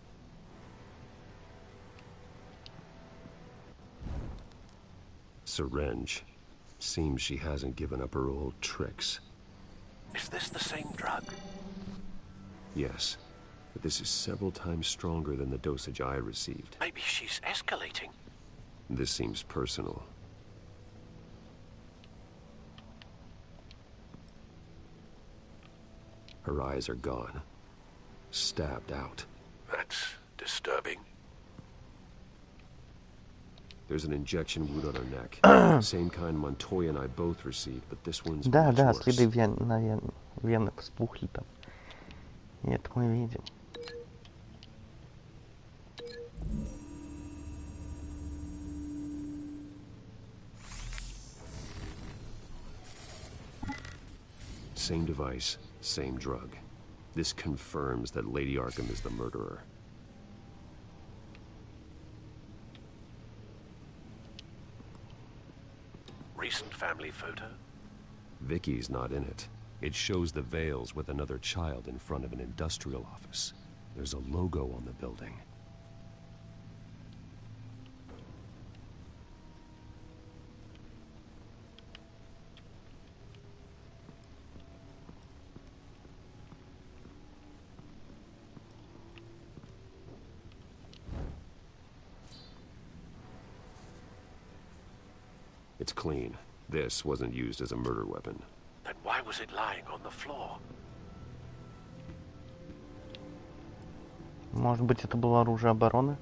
[SPEAKER 3] Syringe. Seems she hasn't given up her old tricks.
[SPEAKER 22] Is this the same drug?
[SPEAKER 3] Yes, but this is several times stronger than the dosage I received.
[SPEAKER 22] Maybe she's escalating.
[SPEAKER 3] This seems personal. Her eyes are gone. Stabbed out.
[SPEAKER 22] That's disturbing.
[SPEAKER 3] There's an injection wound on her neck. Same kind Montoya and I both received, but this one's much
[SPEAKER 6] Да,
[SPEAKER 3] worse.
[SPEAKER 6] следы на вены вспухли там. И это мы видим.
[SPEAKER 3] Same device, same drug. This confirms that Lady Arkham is the murderer.
[SPEAKER 22] Recent family photo?
[SPEAKER 3] Vicky's not in it. It shows the Vales with another child in front of an industrial office. There's a logo on the building. It's clean. This wasn't used as a murder weapon.
[SPEAKER 22] Then why was it lying on the floor?
[SPEAKER 6] Может быть, это было оружие обороны?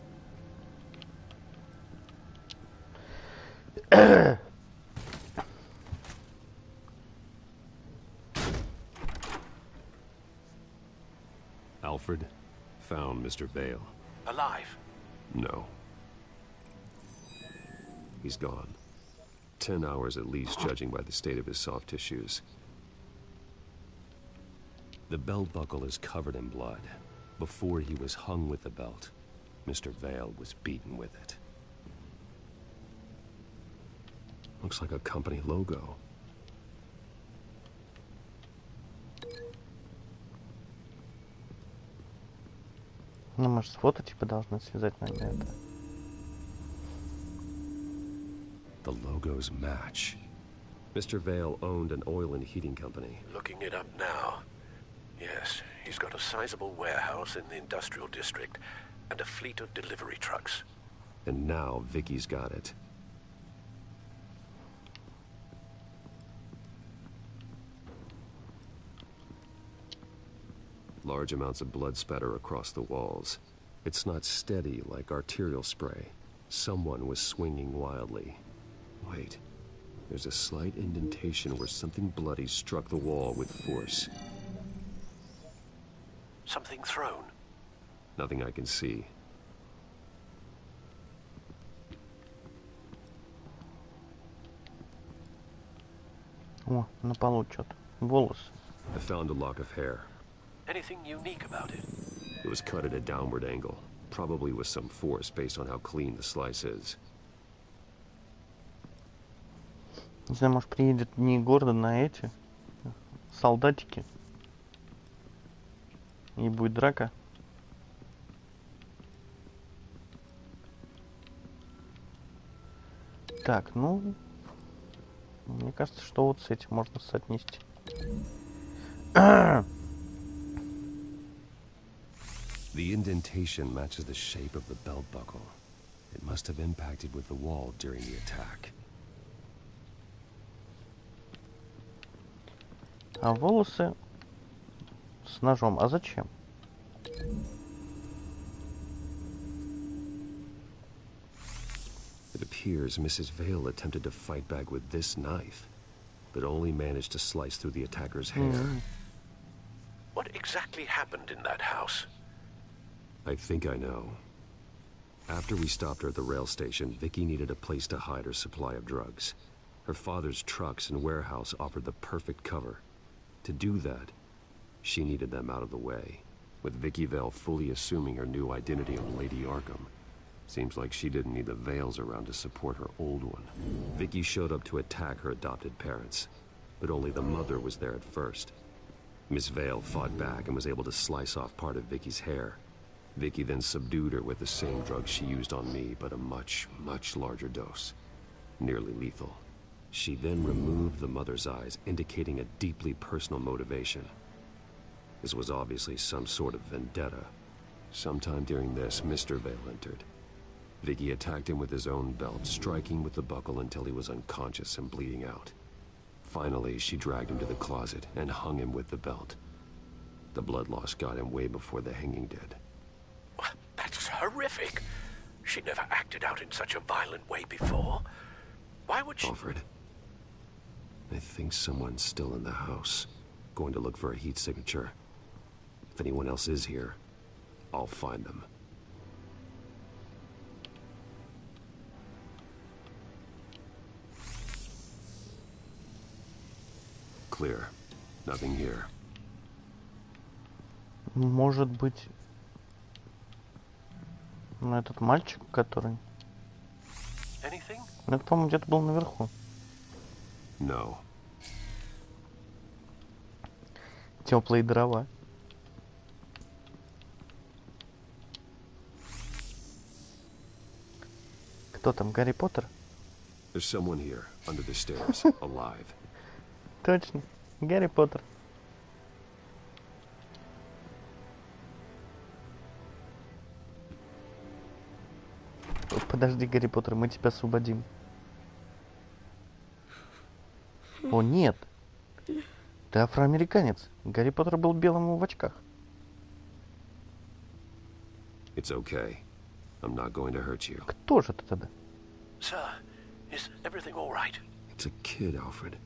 [SPEAKER 3] Alfred found Mr. Vale.
[SPEAKER 22] Alive?
[SPEAKER 3] No. He's gone. 10 hours at least, judging by the state of his soft tissues. The belt buckle is covered in blood. Before he was hung with the belt, Mr. Vale was beaten with it. Looks like a company logo.
[SPEAKER 6] Ну, может, с фото типа должны связать, наверное, это.
[SPEAKER 3] The logos match. Mr. Vale owned an oil and heating company.
[SPEAKER 22] Looking it up now. Yes, he's got a sizable warehouse in the industrial district and a fleet of delivery trucks.
[SPEAKER 3] And now Vicky's got it. Large amounts of blood spatter across the walls. It's not steady like arterial spray. Someone was swinging wildly. Wait, there's a slight indentation where something bloody struck the wall with force.
[SPEAKER 22] Something thrown?
[SPEAKER 3] Nothing I can see.
[SPEAKER 6] О, на полу что-то. Волосы.
[SPEAKER 3] I found a lock of hair.
[SPEAKER 22] Anything unique about it?
[SPEAKER 3] It was cut at a downward angle, probably with some force based on how clean the slice is.
[SPEAKER 6] Не знаю, может, приедет не Гордон, а эти солдатики. И будет драка. Так, ну... Мне кажется, что вот с этим можно соотнести.
[SPEAKER 3] The indentation matches the shape of the belt buckle. It must have impacted with the wall during the attack.
[SPEAKER 6] А волосы с ножом. А зачем?
[SPEAKER 3] It appears Mrs. Vale attempted to fight back with this knife, but only managed to slice through the attacker's hair.
[SPEAKER 22] What exactly happened in that house?
[SPEAKER 3] I think I know. After we stopped her at the rail station, Vicky needed a place to hide her supply of drugs. Her father's trucks and warehouse offered the perfect cover. To do that, she needed them out of the way, with Vicky Vale fully assuming her new identity of Lady Arkham. Seems like she didn't need the Vales around to support her old one. Vicky showed up to attack her adopted parents, but only the mother was there at first. Miss Vale fought back and was able to slice off part of Vicky's hair. Vicky then subdued her with the same drug she used on me, but a much, much larger dose. Nearly lethal. She then removed the mother's eyes, indicating a deeply personal motivation. This was obviously some sort of vendetta. Sometime during this, Mr. Vale entered. Vicky attacked him with his own belt, striking with the buckle until he was unconscious and bleeding out. Finally, she dragged him to the closet and hung him with the belt. The blood loss got him way before the hanging did.
[SPEAKER 22] That's horrific. She never acted out in such a violent way before. Why would she...
[SPEAKER 3] Alfred, I think someone's still in the house. Going to look for a heat signature. If anyone else is here, I'll find them. Clear. Nothing here.
[SPEAKER 6] Может быть, ну, этот мальчик, который... Это, по-моему, где-то был наверху.
[SPEAKER 3] No.
[SPEAKER 6] Теплые дрова. Кто там, Гарри Поттер?
[SPEAKER 3] There's someone here, under the stairs, alive.
[SPEAKER 6] Точно, Гарри Поттер. Подожди, Гарри Поттер, мы тебя освободим. О, нет. Ты афроамериканец. Гарри Поттер был белым в очках.
[SPEAKER 3] It's okay. I'm not going to hurt you.
[SPEAKER 6] Кто же ты тогда?
[SPEAKER 22] Sir, is everything all right?
[SPEAKER 3] It's a kid, Alfred.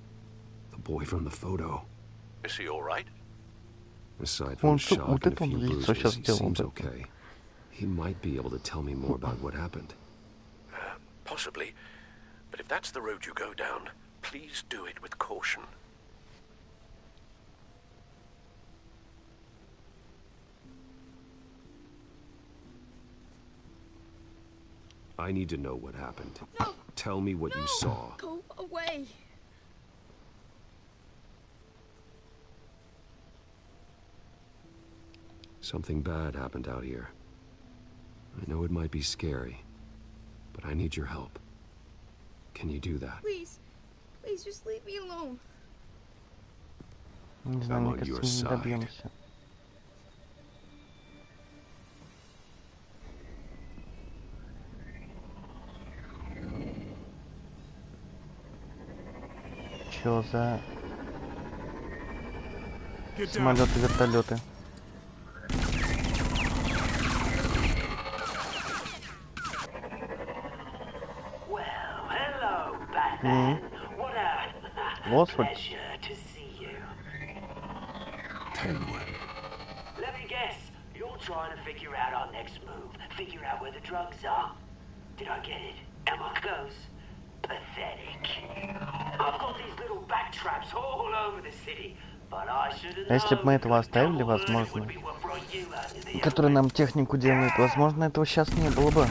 [SPEAKER 3] The boy from the photo.
[SPEAKER 22] Is he all right?
[SPEAKER 3] Aside from shock and a few bruises, he seems okay. He might be able to tell me more about what happened.
[SPEAKER 22] Possibly. But if that's the road you go down, please do it with caution.
[SPEAKER 3] I need to know what happened. No! Tell me what you saw.
[SPEAKER 13] Go away.
[SPEAKER 3] Something bad happened out here. I know it might be scary, but I need your help. Can you do that?
[SPEAKER 13] Please. Please, just leave me alone.
[SPEAKER 6] Не знаю, мне кажется, мы не добьемся. Чё за самолеты-вертолеты? Господи.
[SPEAKER 22] Penguin. Let me guess. You're trying to figure out our next move. Figure out where the drugs are. Did I get it? Am I close? Pathetic. I've got these little back traps all over the city. But I should have known.
[SPEAKER 6] Если бы мы этого оставили, возможно, который нам технику делает, возможно, этого сейчас не было бы.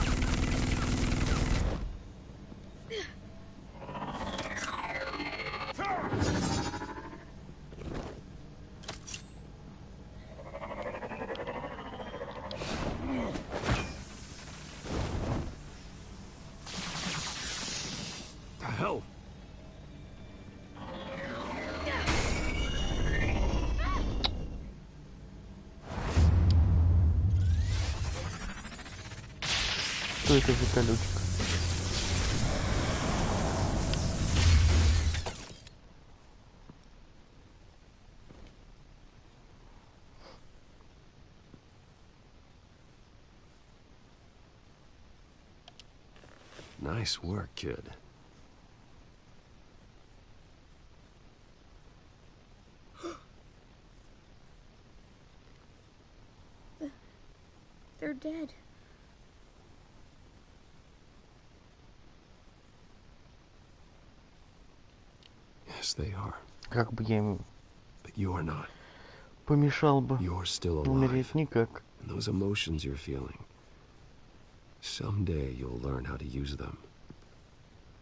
[SPEAKER 6] Что это за колючка?
[SPEAKER 3] Nice work, kid.
[SPEAKER 13] They're dead.
[SPEAKER 3] Yes, they are.
[SPEAKER 6] Как бы я им
[SPEAKER 3] But you are not.
[SPEAKER 6] помешал бы
[SPEAKER 3] You're still
[SPEAKER 6] умереть
[SPEAKER 3] alive.
[SPEAKER 6] никак.
[SPEAKER 3] And those emotions you're feeling, Someday you'll learn how to use them.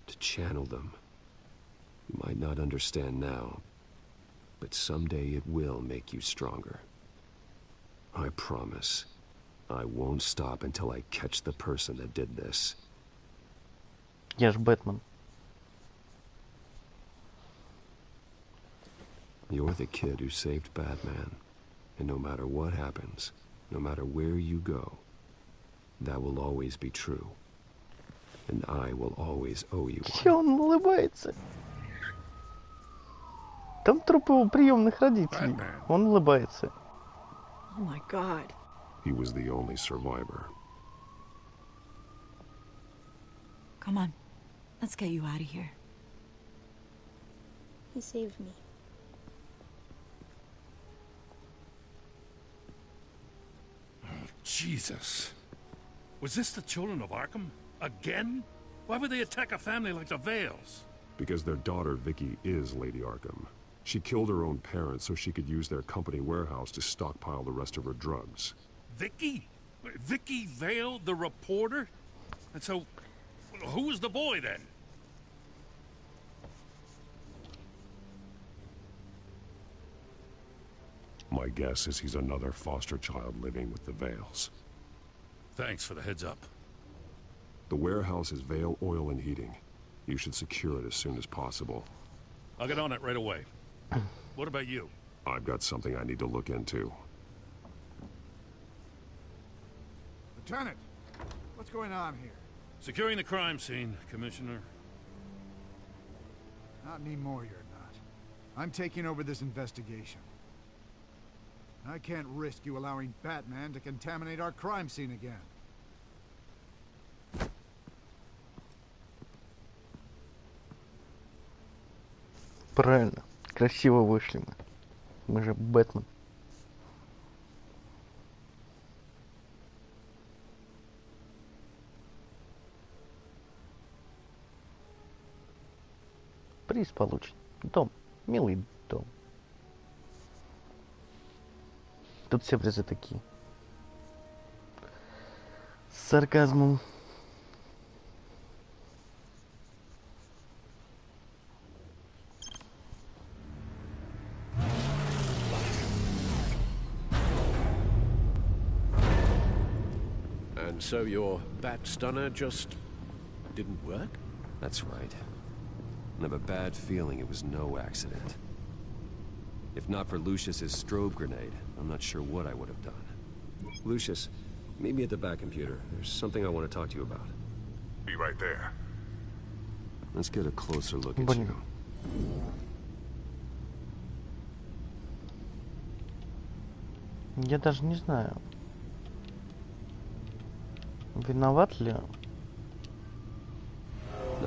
[SPEAKER 3] To channel them. You might not understand now, but someday it will make you stronger. I promise. I won't stop until I catch the person that did this.
[SPEAKER 6] Я ж Бэтмен.
[SPEAKER 3] You're the kid who saved Batman. And no matter what happens, no matter where you go, that will always be true. And I will always owe you one.
[SPEAKER 6] Чё он улыбается? Там труп его приемных родителей. Он улыбается.
[SPEAKER 13] Oh my God.
[SPEAKER 3] He was the only survivor.
[SPEAKER 13] Come on. Let's get you out of here. He saved me.
[SPEAKER 20] Jesus. Was this the children of Arkham? Again? Why would they attack a family like the Vales?
[SPEAKER 3] Because their daughter, Vicky, is Lady Arkham. She killed her own parents so she could use their company warehouse to stockpile the rest of her drugs.
[SPEAKER 20] Vicky? Vicky Vale, the reporter? And so, who was the boy then?
[SPEAKER 3] My guess is he's another foster child living with the Vales.
[SPEAKER 20] Thanks for the heads up.
[SPEAKER 3] The warehouse is Vale Oil and Heating. You should secure it as soon as possible.
[SPEAKER 20] I'll get on it right away. What about you?
[SPEAKER 3] I've got something I need to look into.
[SPEAKER 16] Lieutenant, what's going on here?
[SPEAKER 20] Securing the crime scene, Commissioner.
[SPEAKER 16] Not anymore, you're not. I'm taking over this investigation. I can't risk you allowing Batman to contaminate our crime scene again.
[SPEAKER 6] Правильно. Красиво вышли мы. Мы же Бэтмен. Приз получит. Дом. Милый дом. Тут все призы такие. С сарказмом.
[SPEAKER 22] And so your bat stunner just didn't work?
[SPEAKER 3] That's right. I have a bad feeling it was no accident. If not for Lucius's strobe grenade, I'm not sure what I would have done. Lucius, meet me at the back computer. There's something I want to talk to you about.
[SPEAKER 4] Be right there.
[SPEAKER 3] Let's get a closer look at you.
[SPEAKER 6] Я даже не знаю, виноват ли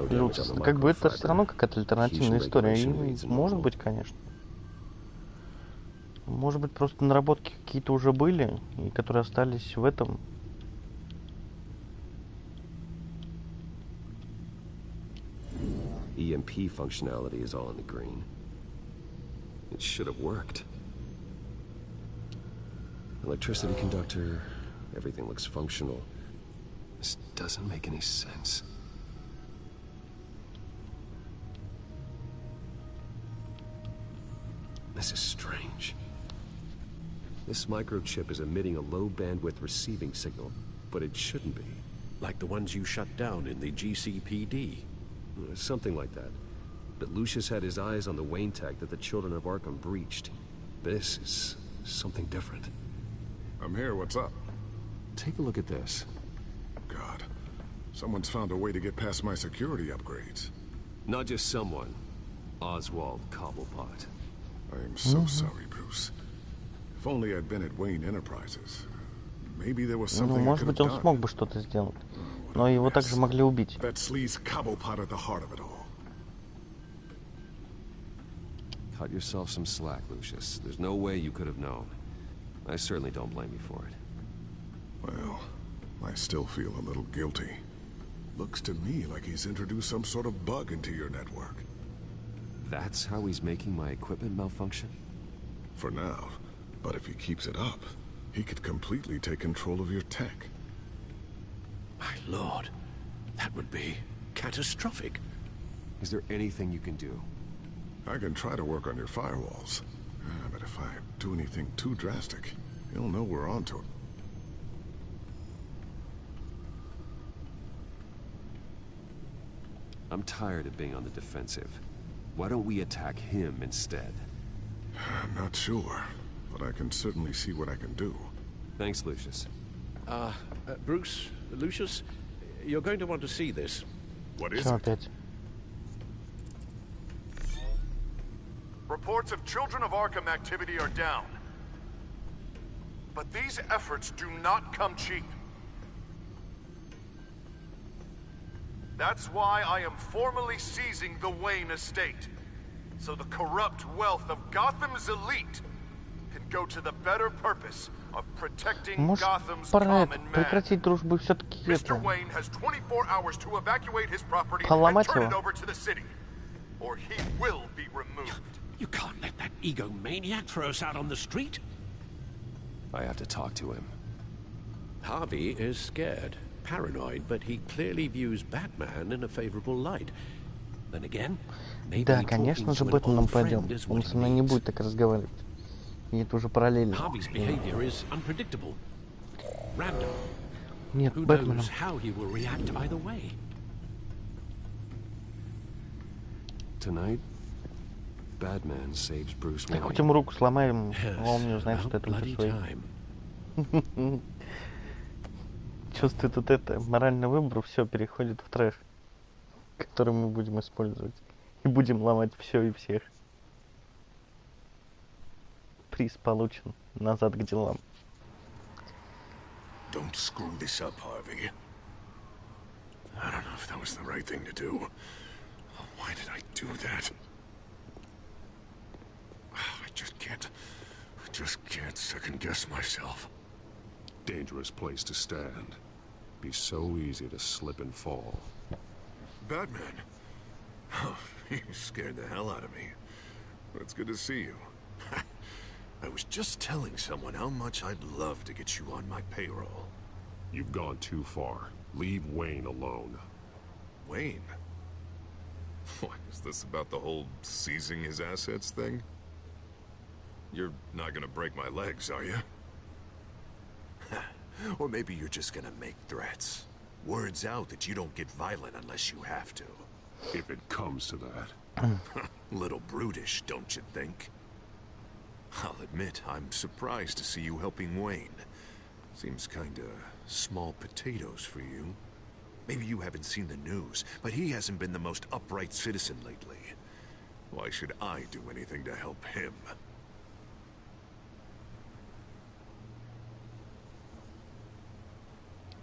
[SPEAKER 6] Люкс. Как бы это все равно какая-то альтернативная история. И может быть, конечно. Может быть, просто наработки какие-то уже были, и которые остались в этом.
[SPEAKER 3] EMP functionality is all in the green. It should have worked. Electricity conductor, everything looks functional. This doesn't make any sense. This is strange. This microchip is emitting a low-bandwidth receiving signal, but it shouldn't be.
[SPEAKER 22] Like the ones you shut down in the GCPD.
[SPEAKER 3] Something like that. But Lucius had his eyes on the Wayne tag that the Children of Arkham breached. This is something different.
[SPEAKER 4] I'm here, what's up?
[SPEAKER 3] Take a look at this.
[SPEAKER 4] God, someone's found a way to get past my security upgrades.
[SPEAKER 3] Not just someone. Oswald Cobblepot.
[SPEAKER 4] I am so sorry, Bruce. If only I'd been at Wayne Enterprises. Maybe there was something I could have done.
[SPEAKER 6] Может быть, он смог бы что-то сделать. Но его также могли убить.
[SPEAKER 4] That sleaze Cobblepot at the heart of it all.
[SPEAKER 3] Cut yourself some slack, Lucius. There's no way you could have known. I certainly don't blame you for it.
[SPEAKER 4] Well, I still feel a little guilty. Looks to me like he's introduced some sort of bug into your network.
[SPEAKER 3] That's how he's making my equipment malfunction?
[SPEAKER 4] For now. But if he keeps it up, he could completely take control of your tech.
[SPEAKER 22] My lord, that would be catastrophic.
[SPEAKER 3] Is there anything you can do?
[SPEAKER 4] I can try to work on your firewalls. But if I do anything too drastic, he'll know we're onto it.
[SPEAKER 3] I'm tired of being on the defensive. Why don't we attack him instead?
[SPEAKER 4] I'm not sure, but I can certainly see what I can do.
[SPEAKER 3] Thanks, Lucius.
[SPEAKER 22] Bruce, Lucius, you're going to want to see this.
[SPEAKER 4] What is it?
[SPEAKER 2] Reports of Children of Arkham activity are down. But these efforts do not come cheap. That's why I am formally seizing the Wayne estate, so the corrupt wealth of Gotham's elite can go to the better purpose of protecting Gotham's common man. Mr. Wayne has 24 hours to evacuate his property and turn it over to the city, or he will be removed.
[SPEAKER 22] You can't let that egomaniac throw us out on the street.
[SPEAKER 3] I have to talk to him.
[SPEAKER 22] Harvey is scared, paranoid, but he clearly views Batman in a favorable light. Then again, maybe
[SPEAKER 6] Да, конечно же, Бэтмен нам пойдем. Он со мной не будет так разговаривать. И это уже параллельно.
[SPEAKER 22] Harvey's behavior is unpredictable. Random.
[SPEAKER 6] Нет,
[SPEAKER 22] Who
[SPEAKER 6] Бэтменом.
[SPEAKER 22] knows how he will react either way?
[SPEAKER 3] Tonight, Batman saves Bruce
[SPEAKER 6] Я
[SPEAKER 3] Wayne.
[SPEAKER 6] хоть ему руку сломаем, а он не узнает, что это Брюс Уэйн. Чувствую, тут это моральный выбор, все переходит в трэш, который мы будем использовать. И будем ломать все и всех. Приз получен. Назад к делам.
[SPEAKER 4] Don't screw this up, Harvey. I don't know if that was the right thing to do. Why did I do that? I just can't second-guess myself.
[SPEAKER 1] Dangerous place to stand. Be so easy to slip and fall.
[SPEAKER 4] Batman? Oh, you scared the hell out of me. It's good to see you. I was just telling someone how much I'd love to get you on my payroll.
[SPEAKER 1] You've gone too far. Leave Wayne alone.
[SPEAKER 4] Wayne? What, is this about the whole seizing his assets thing? You're not gonna break my legs, are you? Or maybe you're just gonna make threats. Words out that you don't get violent unless you have to.
[SPEAKER 1] If it comes to that.
[SPEAKER 4] Little brutish, don't you think? I'll admit, I'm surprised to see you helping Wayne. Seems kinda small potatoes for you. Maybe you haven't seen the news, but he hasn't been the most upright citizen lately. Why should I do anything to help him?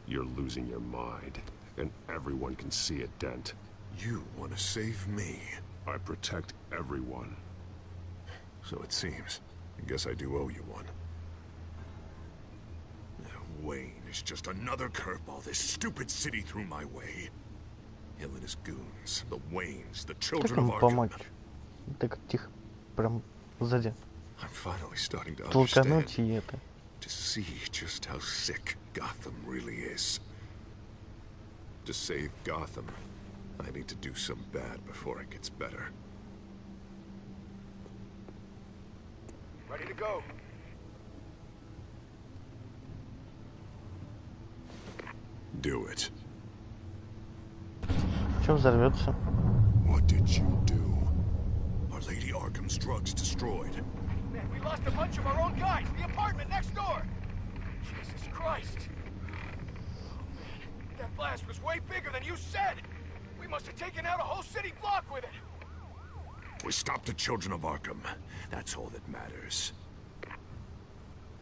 [SPEAKER 1] You're losing your mind, and everyone can see it, Dent.
[SPEAKER 4] You want to save me?
[SPEAKER 1] I protect everyone.
[SPEAKER 4] So it seems. I guess I do owe you one. Wayne is just another curveball this stupid city threw my way. Him and his goons, the Waynes, the children of Arkham.
[SPEAKER 6] Так, тихо. Прям сзади.
[SPEAKER 4] I'm finally starting to
[SPEAKER 6] Толкануть
[SPEAKER 4] understand.
[SPEAKER 6] и это.
[SPEAKER 4] To see just how sick Gotham really is. To save Gotham, I need to do some bad before it gets better.
[SPEAKER 2] Ready to go.
[SPEAKER 4] Do it.
[SPEAKER 6] Че взорвется?
[SPEAKER 4] What did you do? Are Lady Arkham's drugs destroyed?
[SPEAKER 12] Man, we lost a bunch of our own guys. The apartment next door. Jesus Christ. Oh, man. That blast was way bigger than you said. We must have taken out a whole city block with it.
[SPEAKER 4] We stopped the children of Arkham. That's all that matters.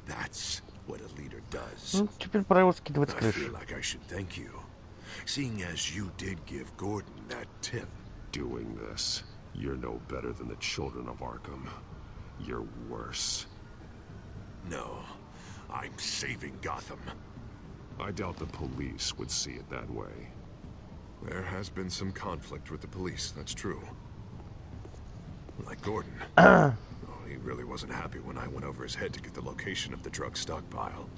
[SPEAKER 4] That's what a leader does.
[SPEAKER 6] Ну, теперь пора его скидывать с
[SPEAKER 4] I
[SPEAKER 6] крыши.
[SPEAKER 4] feel like I should thank you, seeing as you did give Gordon that tip.
[SPEAKER 1] Doing this, you're no better than the children of Arkham. You're worse.
[SPEAKER 4] No, I'm saving Gotham.
[SPEAKER 1] I doubt the police would see it that way.
[SPEAKER 4] There has been some conflict with the police, that's true. Like Gordon. He really wasn't happy when I went over his head to get the location of the drug stockpile.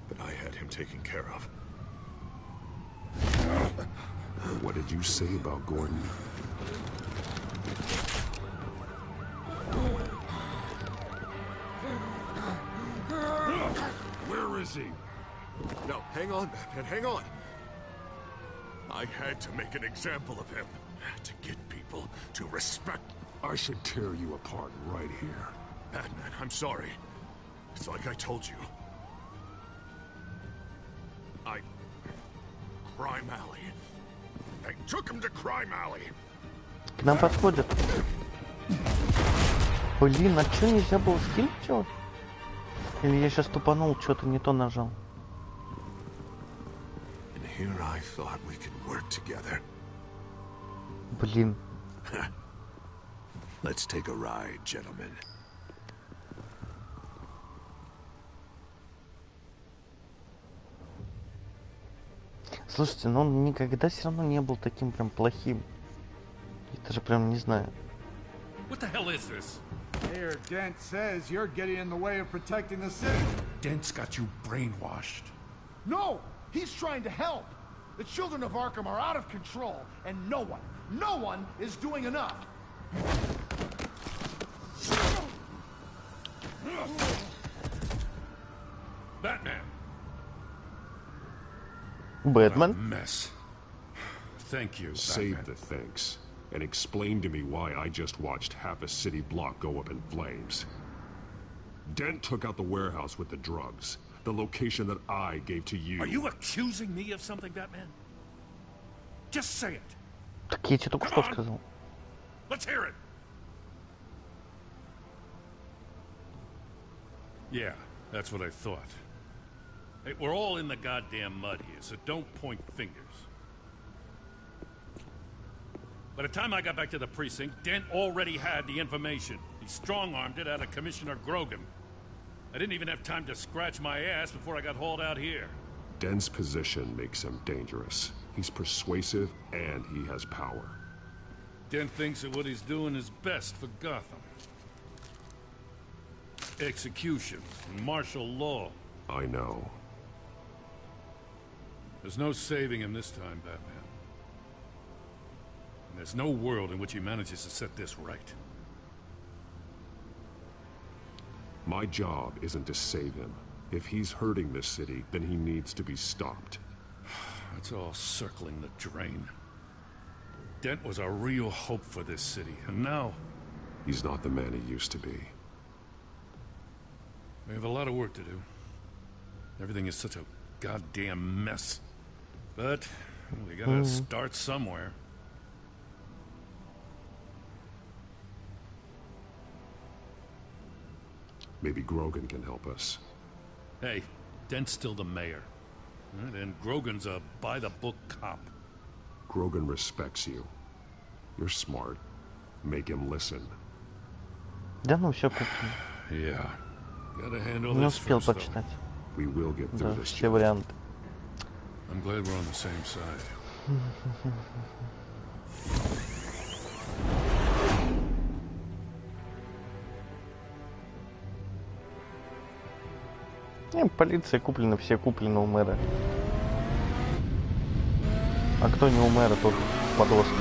[SPEAKER 4] But I had him taken care of.
[SPEAKER 3] What did you say about Gordon?
[SPEAKER 1] Where is he? No, hang on, Batman, hang on. I had to make an example of him. To get people to respect...
[SPEAKER 3] I should tear you apart right here.
[SPEAKER 1] Batman, I'm sorry. It's like I told you. Crime Alley. They took him to Crime Alley.
[SPEAKER 6] К нам подходят. Блин, а что нельзя было скилл делать? Или я сейчас тупанул, что-то не то нажал?
[SPEAKER 2] And here I thought we could work together.
[SPEAKER 6] Блин.
[SPEAKER 2] Let's take a ride, gentlemen.
[SPEAKER 6] Слушайте, но он никогда все равно не был таким прям плохим. Это же прям не знаю.
[SPEAKER 20] What the hell is this?
[SPEAKER 16] Mayor Dent says you're getting in the way of protecting the city.
[SPEAKER 19] Dent's got you brainwashed.
[SPEAKER 12] No! He's trying to help! The children of Arkham are out of control, and no one is doing enough!
[SPEAKER 20] Batman!
[SPEAKER 6] Batman?
[SPEAKER 20] What a mess. Thank you,
[SPEAKER 3] Save
[SPEAKER 20] Batman.
[SPEAKER 3] the thanks. And explain to me why I just watched half a city block go up in flames. Dent took out the warehouse with the drugs. The location that I gave to you.
[SPEAKER 20] Are you accusing me of something, Batman? Just say it.
[SPEAKER 6] Так я тебе только что сказал.
[SPEAKER 20] Let's hear it. Yeah, that's what I thought. Hey, we're all in the goddamn mud here, so don't point fingers. By the time I got back to the precinct, Dent already had the information. He strong-armed it out of Commissioner Grogan. I didn't even have time to scratch my ass before I got hauled out here.
[SPEAKER 3] Dent's position makes him dangerous. He's persuasive and he has power.
[SPEAKER 20] Dent thinks that what he's doing is best for Gotham. Execution and martial law.
[SPEAKER 3] I know.
[SPEAKER 20] There's no saving him this time, Batman. And there's no world in which he manages to set this right.
[SPEAKER 3] My job isn't to save him. If he's hurting this city, then he needs to be stopped.
[SPEAKER 20] It's all circling the drain. Dent was a real hope for this city, and now...
[SPEAKER 3] He's not the man he used to be.
[SPEAKER 20] We have a lot of work to do. Everything is such a goddamn mess. But we gotta start somewhere.
[SPEAKER 3] Maybe Grogan can help us.
[SPEAKER 20] Hey, Dent's still the mayor. And Grogan's a by-the-book cop.
[SPEAKER 3] Grogan respects you. You're smart. Make him listen.
[SPEAKER 6] Да ну все как.
[SPEAKER 20] Yeah. Gotta handle
[SPEAKER 6] Не
[SPEAKER 20] this
[SPEAKER 6] успел
[SPEAKER 20] first, though.
[SPEAKER 6] почитать.
[SPEAKER 3] We will get through
[SPEAKER 6] Да,
[SPEAKER 3] this.
[SPEAKER 6] все варианты.
[SPEAKER 20] I'm glad we're on the same side.
[SPEAKER 6] Полиция куплена, все куплены у мэра. А кто не у мэра, тот подростки.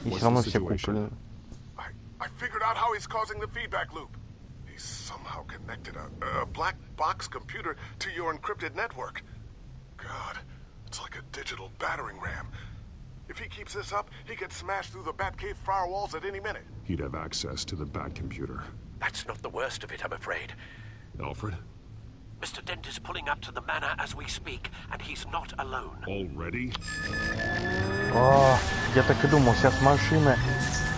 [SPEAKER 6] И все равно все куплены.
[SPEAKER 2] I figured out how he's causing the feedback loop. He's somehow connected a black box computer to your encrypted network. God, it's like a digital battering ram. If he keeps this up, he could smash through the Batcave firewalls at any minute.
[SPEAKER 3] He'd have access to the Bat computer.
[SPEAKER 22] That's not the worst of it, I'm afraid.
[SPEAKER 3] Alfred?
[SPEAKER 22] Mr. Dent is pulling up to the manor as we speak, and he's not alone.
[SPEAKER 3] Already?
[SPEAKER 6] О, я так и думал, сейчас машина.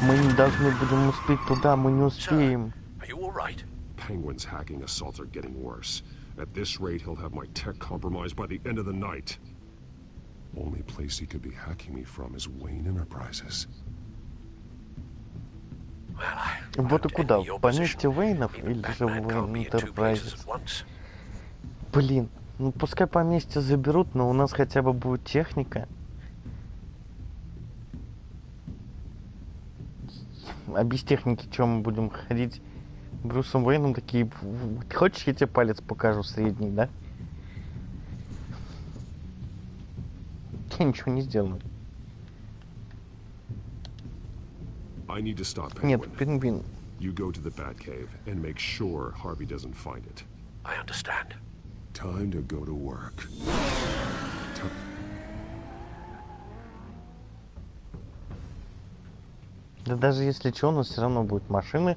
[SPEAKER 6] Мы не должны будем успеть туда, мы не успеем.
[SPEAKER 22] Are you all right?
[SPEAKER 3] Penguin's hacking assaults are getting worse. At this rate, he'll have my tech compromised by the end of the night. Only place he could be hacking me from is Wayne Enterprises.
[SPEAKER 6] Вот и куда? В поместье Уэйнов или же в Wayne Enterprises? Блин, ну пускай поместье заберут, но у нас хотя бы будет техника. А без техники что мы будем ходить? Брюсом Уэйном такие... Хочешь, я тебе палец покажу средний, да? я ничего не сделаю.
[SPEAKER 3] I need to stop Penguin.
[SPEAKER 6] Нет, пингвин.
[SPEAKER 3] You go to the Batcave and make sure Harvey doesn't find it.
[SPEAKER 22] I understand.
[SPEAKER 3] Time to go to work.
[SPEAKER 6] Да даже если что, у нас все равно будет машины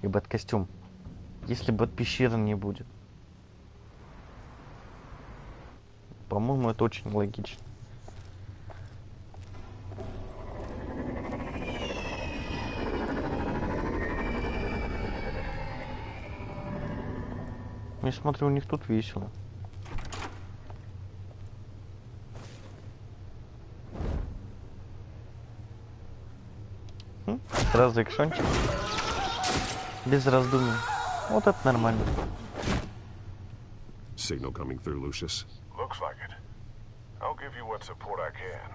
[SPEAKER 6] и бэт-костюм. Если бэт-пещеры не будет. По-моему, это очень логично. Я смотрю, у них тут весело. Сразу экшончик. Без раздумий. Вот это нормально.
[SPEAKER 3] Signal coming through, Lucius.
[SPEAKER 4] Looks like it. I'll give you what support I can.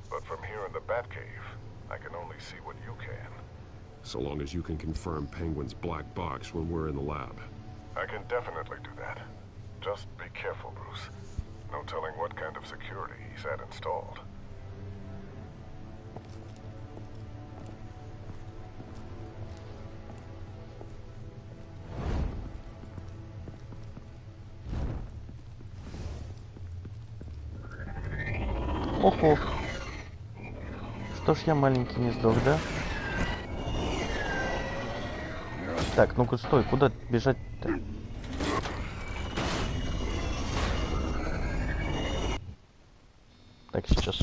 [SPEAKER 4] But from here in the Batcave, I can only see what you can.
[SPEAKER 3] So long as you can confirm Penguin's black box when we're in the lab.
[SPEAKER 4] I can definitely do that. Just be careful, Bruce. No telling what kind of security he's had installed.
[SPEAKER 6] Ох-ох. Что ж я маленький не сдох, да? Так, ну-ка, стой, куда бежать-то? Так, сейчас.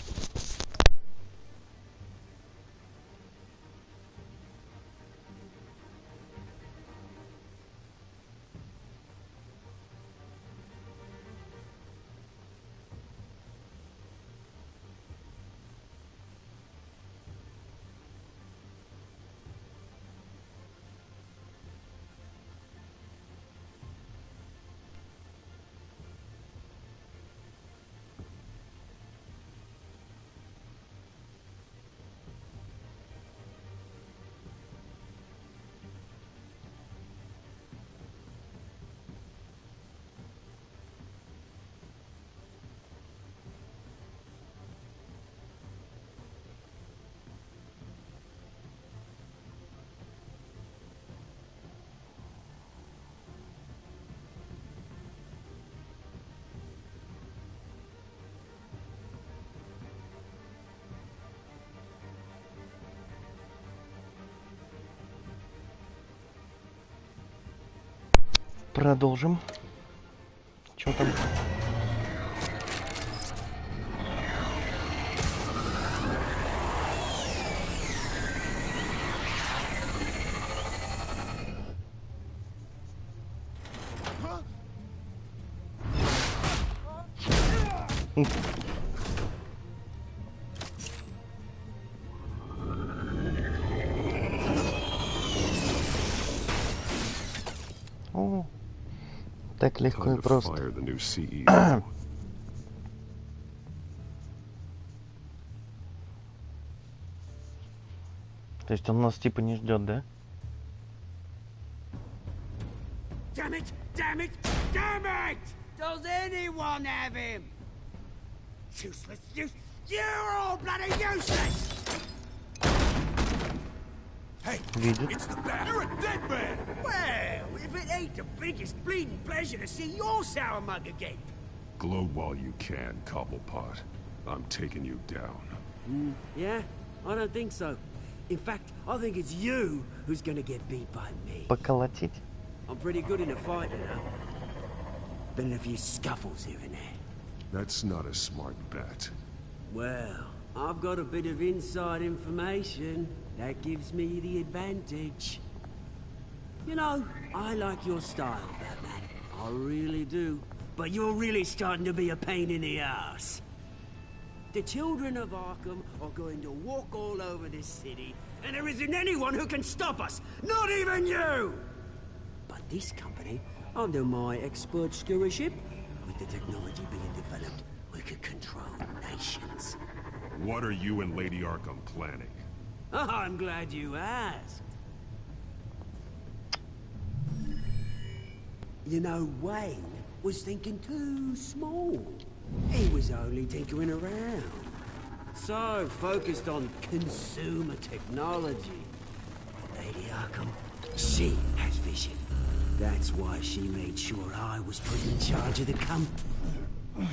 [SPEAKER 6] Продолжим. Что там? О, так легко и просто. То есть он нас типа не ждет, да?
[SPEAKER 14] Damn it! Damn it! Damn it! Does anyone have him? Useless! You're all bloody useless! Hey, it's the bat. You're a dead man! Well, if it ain't the biggest bleeding pleasure to see your sour mug agape.
[SPEAKER 3] Gloat while you can, Cobblepot. I'm taking you down.
[SPEAKER 14] Yeah? I don't think so. In fact, I think it's you who's gonna get beat by me.
[SPEAKER 6] Поколотить?
[SPEAKER 14] I'm pretty good in a fight, you know. Been in a few scuffles here and there.
[SPEAKER 3] That's not a smart bet.
[SPEAKER 14] Well, I've got a bit of inside information. That gives me the advantage. You know, I like your style, Batman. I really do. But you're really starting to be a pain in the ass. The children of Arkham are going to walk all over this city, and there isn't anyone who can stop us! Not even you! But this company, under my expert stewardship, with the technology being developed, we could control nations.
[SPEAKER 3] What are you and Lady Arkham planning?
[SPEAKER 14] Oh, I'm glad you asked. You know, Wayne was thinking too small. He was only tinkering around. So focused on consumer technology. Lady Arkham, she has vision. That's why she made sure I was put in charge of the company.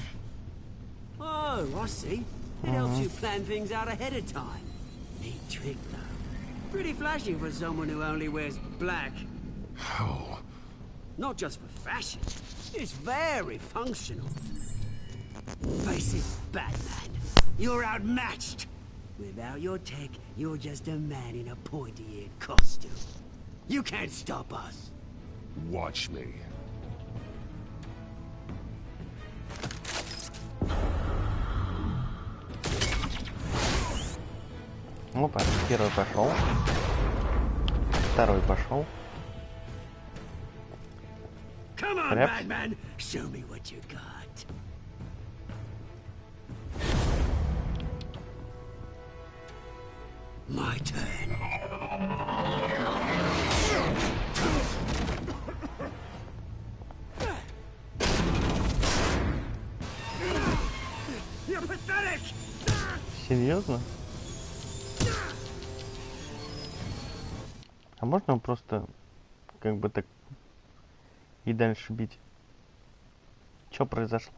[SPEAKER 14] Oh, I see. It helps you plan things out ahead of time. Neat trick, though. Pretty flashy for someone who only wears black.
[SPEAKER 4] How?
[SPEAKER 14] Not just for fashion. It's very functional. Face it, Batman. You're outmatched. Without your tech, you're just a man in a pointy-eared costume. You can't stop us.
[SPEAKER 4] Watch me.
[SPEAKER 6] Опа, первый пошел. Второй пошел.
[SPEAKER 14] Come on, Batman. Show me what you got. My turn. You're pathetic.
[SPEAKER 6] Серьезно? А можно просто как бы так и дальше бить? Что произошло?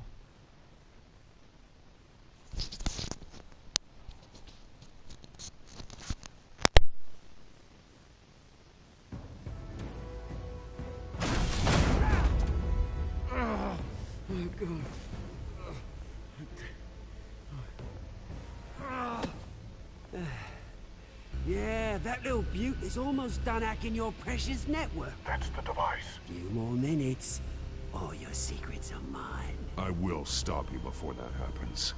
[SPEAKER 14] Yeah, that little beaut is almost done hacking your precious network.
[SPEAKER 4] That's the device.
[SPEAKER 14] Few more minutes, all your secrets are mine.
[SPEAKER 4] I will stop you before that happens.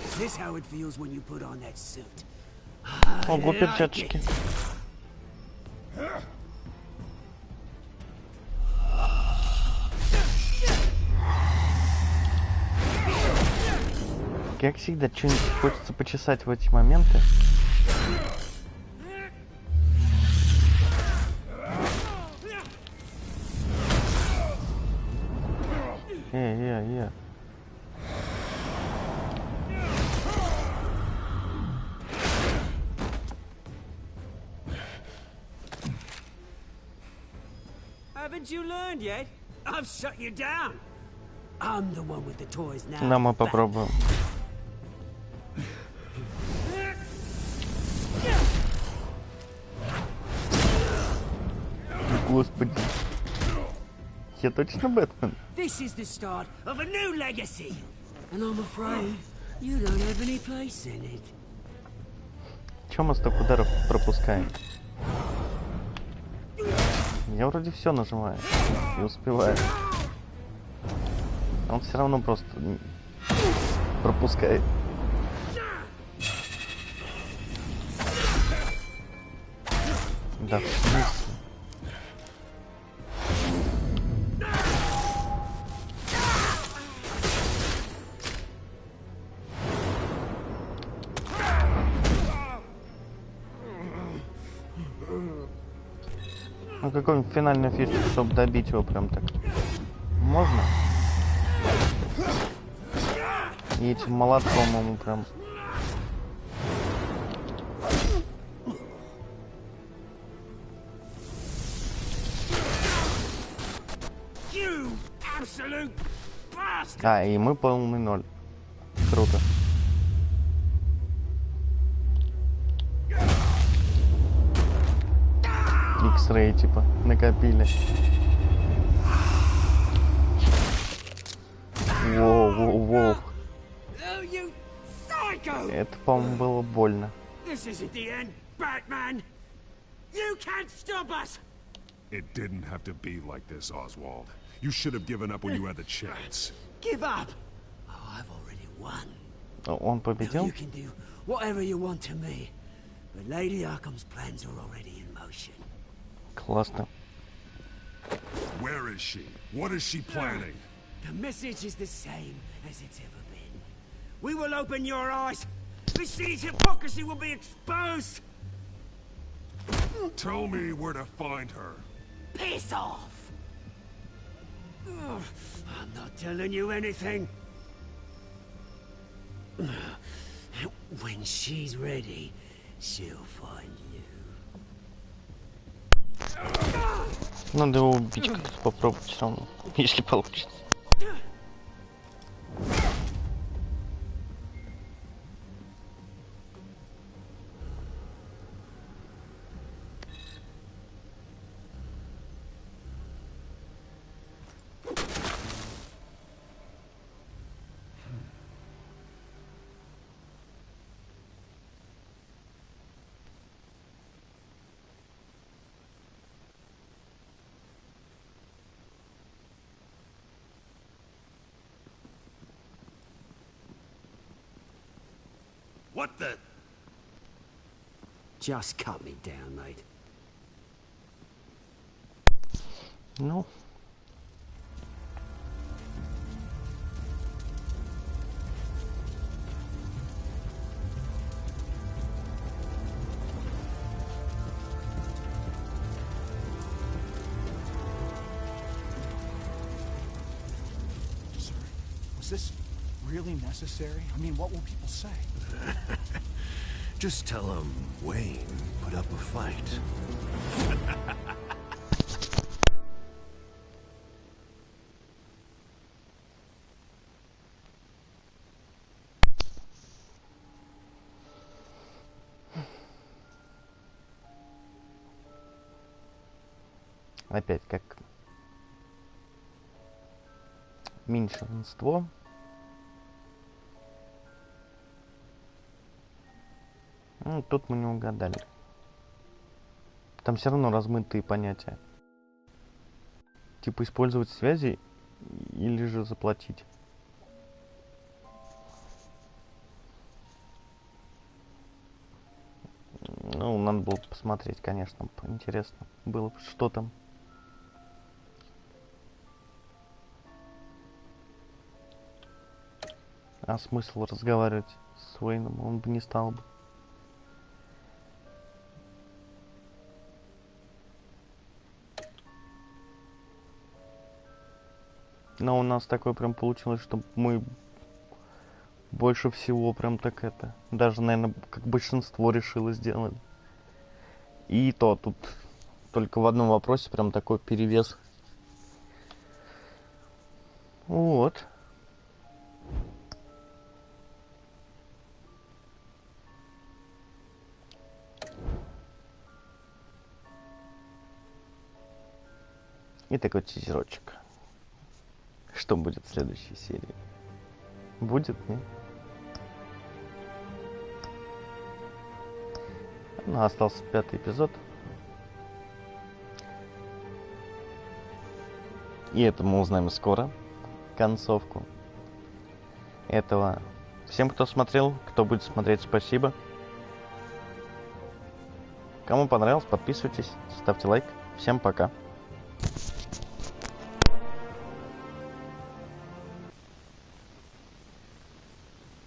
[SPEAKER 14] Is this how it feels when you put on that suit?
[SPEAKER 6] Ого, перчаточки. Как всегда, что-нибудь хочется почесать в эти моменты.
[SPEAKER 14] Haven't you learned yet? I've shut you down. I'm the one with the toys now.
[SPEAKER 6] Да, мы попробуем. Господи. Я точно Бэтмен?
[SPEAKER 14] This is the start of a new legacy. And I'm afraid you don't have any place in it.
[SPEAKER 6] Чё мы столько ударов пропускаем? Я вроде все нажимаю и успеваю. А он все равно просто пропускает. Да, в смысле? Ну, какой-нибудь финальный фишку, чтобы добить его прям так. Можно? И этим молотком ему прям... А, и мы полный ноль. Круто. X-Ray типа накопили. Воу. Это, по-моему, было больно.
[SPEAKER 4] It didn't have to be like this, Oswald. You should have given up when you had the chance.
[SPEAKER 14] Give up? Oh, I've already won.
[SPEAKER 6] Он победил?
[SPEAKER 14] You can do whatever you want to me, but Lady Arkham's plans are already in motion.
[SPEAKER 6] Классно.
[SPEAKER 4] Where is she? What is she planning?
[SPEAKER 14] The message is the same as it's ever been. We will open your eyes. This city's hypocrisy will be exposed.
[SPEAKER 4] Tell me where to find her.
[SPEAKER 14] Piss off! I'm not telling you anything. When she's ready, she'll find you.
[SPEAKER 6] Надо его убить как-то попробовать все равно, если получится.
[SPEAKER 22] What the?
[SPEAKER 14] Just cut me down, mate.
[SPEAKER 6] Ну.
[SPEAKER 12] Sir, was this really necessary? I mean, what will people say?
[SPEAKER 4] Just tell him Wayne put up a fight.
[SPEAKER 6] Опять как меньшинство. Ну, тут мы не угадали. Там все равно размытые понятия. Типа использовать связи или же заплатить. Ну, надо было посмотреть, конечно. Интересно было, что там. А смысл разговаривать с Уэйном он бы не стал бы. Но у нас такое прям получилось, что мы больше всего прям так это, даже, наверное, как большинство решило сделать. И то тут только в одном вопросе прям такой перевес. Вот. И такой тизерочек. Что будет в следующей серии? Будет, нет? Ну, остался 5-й эпизод. И это мы узнаем скоро. Концовку этого. Всем, кто смотрел, кто будет смотреть, спасибо. Кому понравилось, подписывайтесь, ставьте лайк. Всем пока.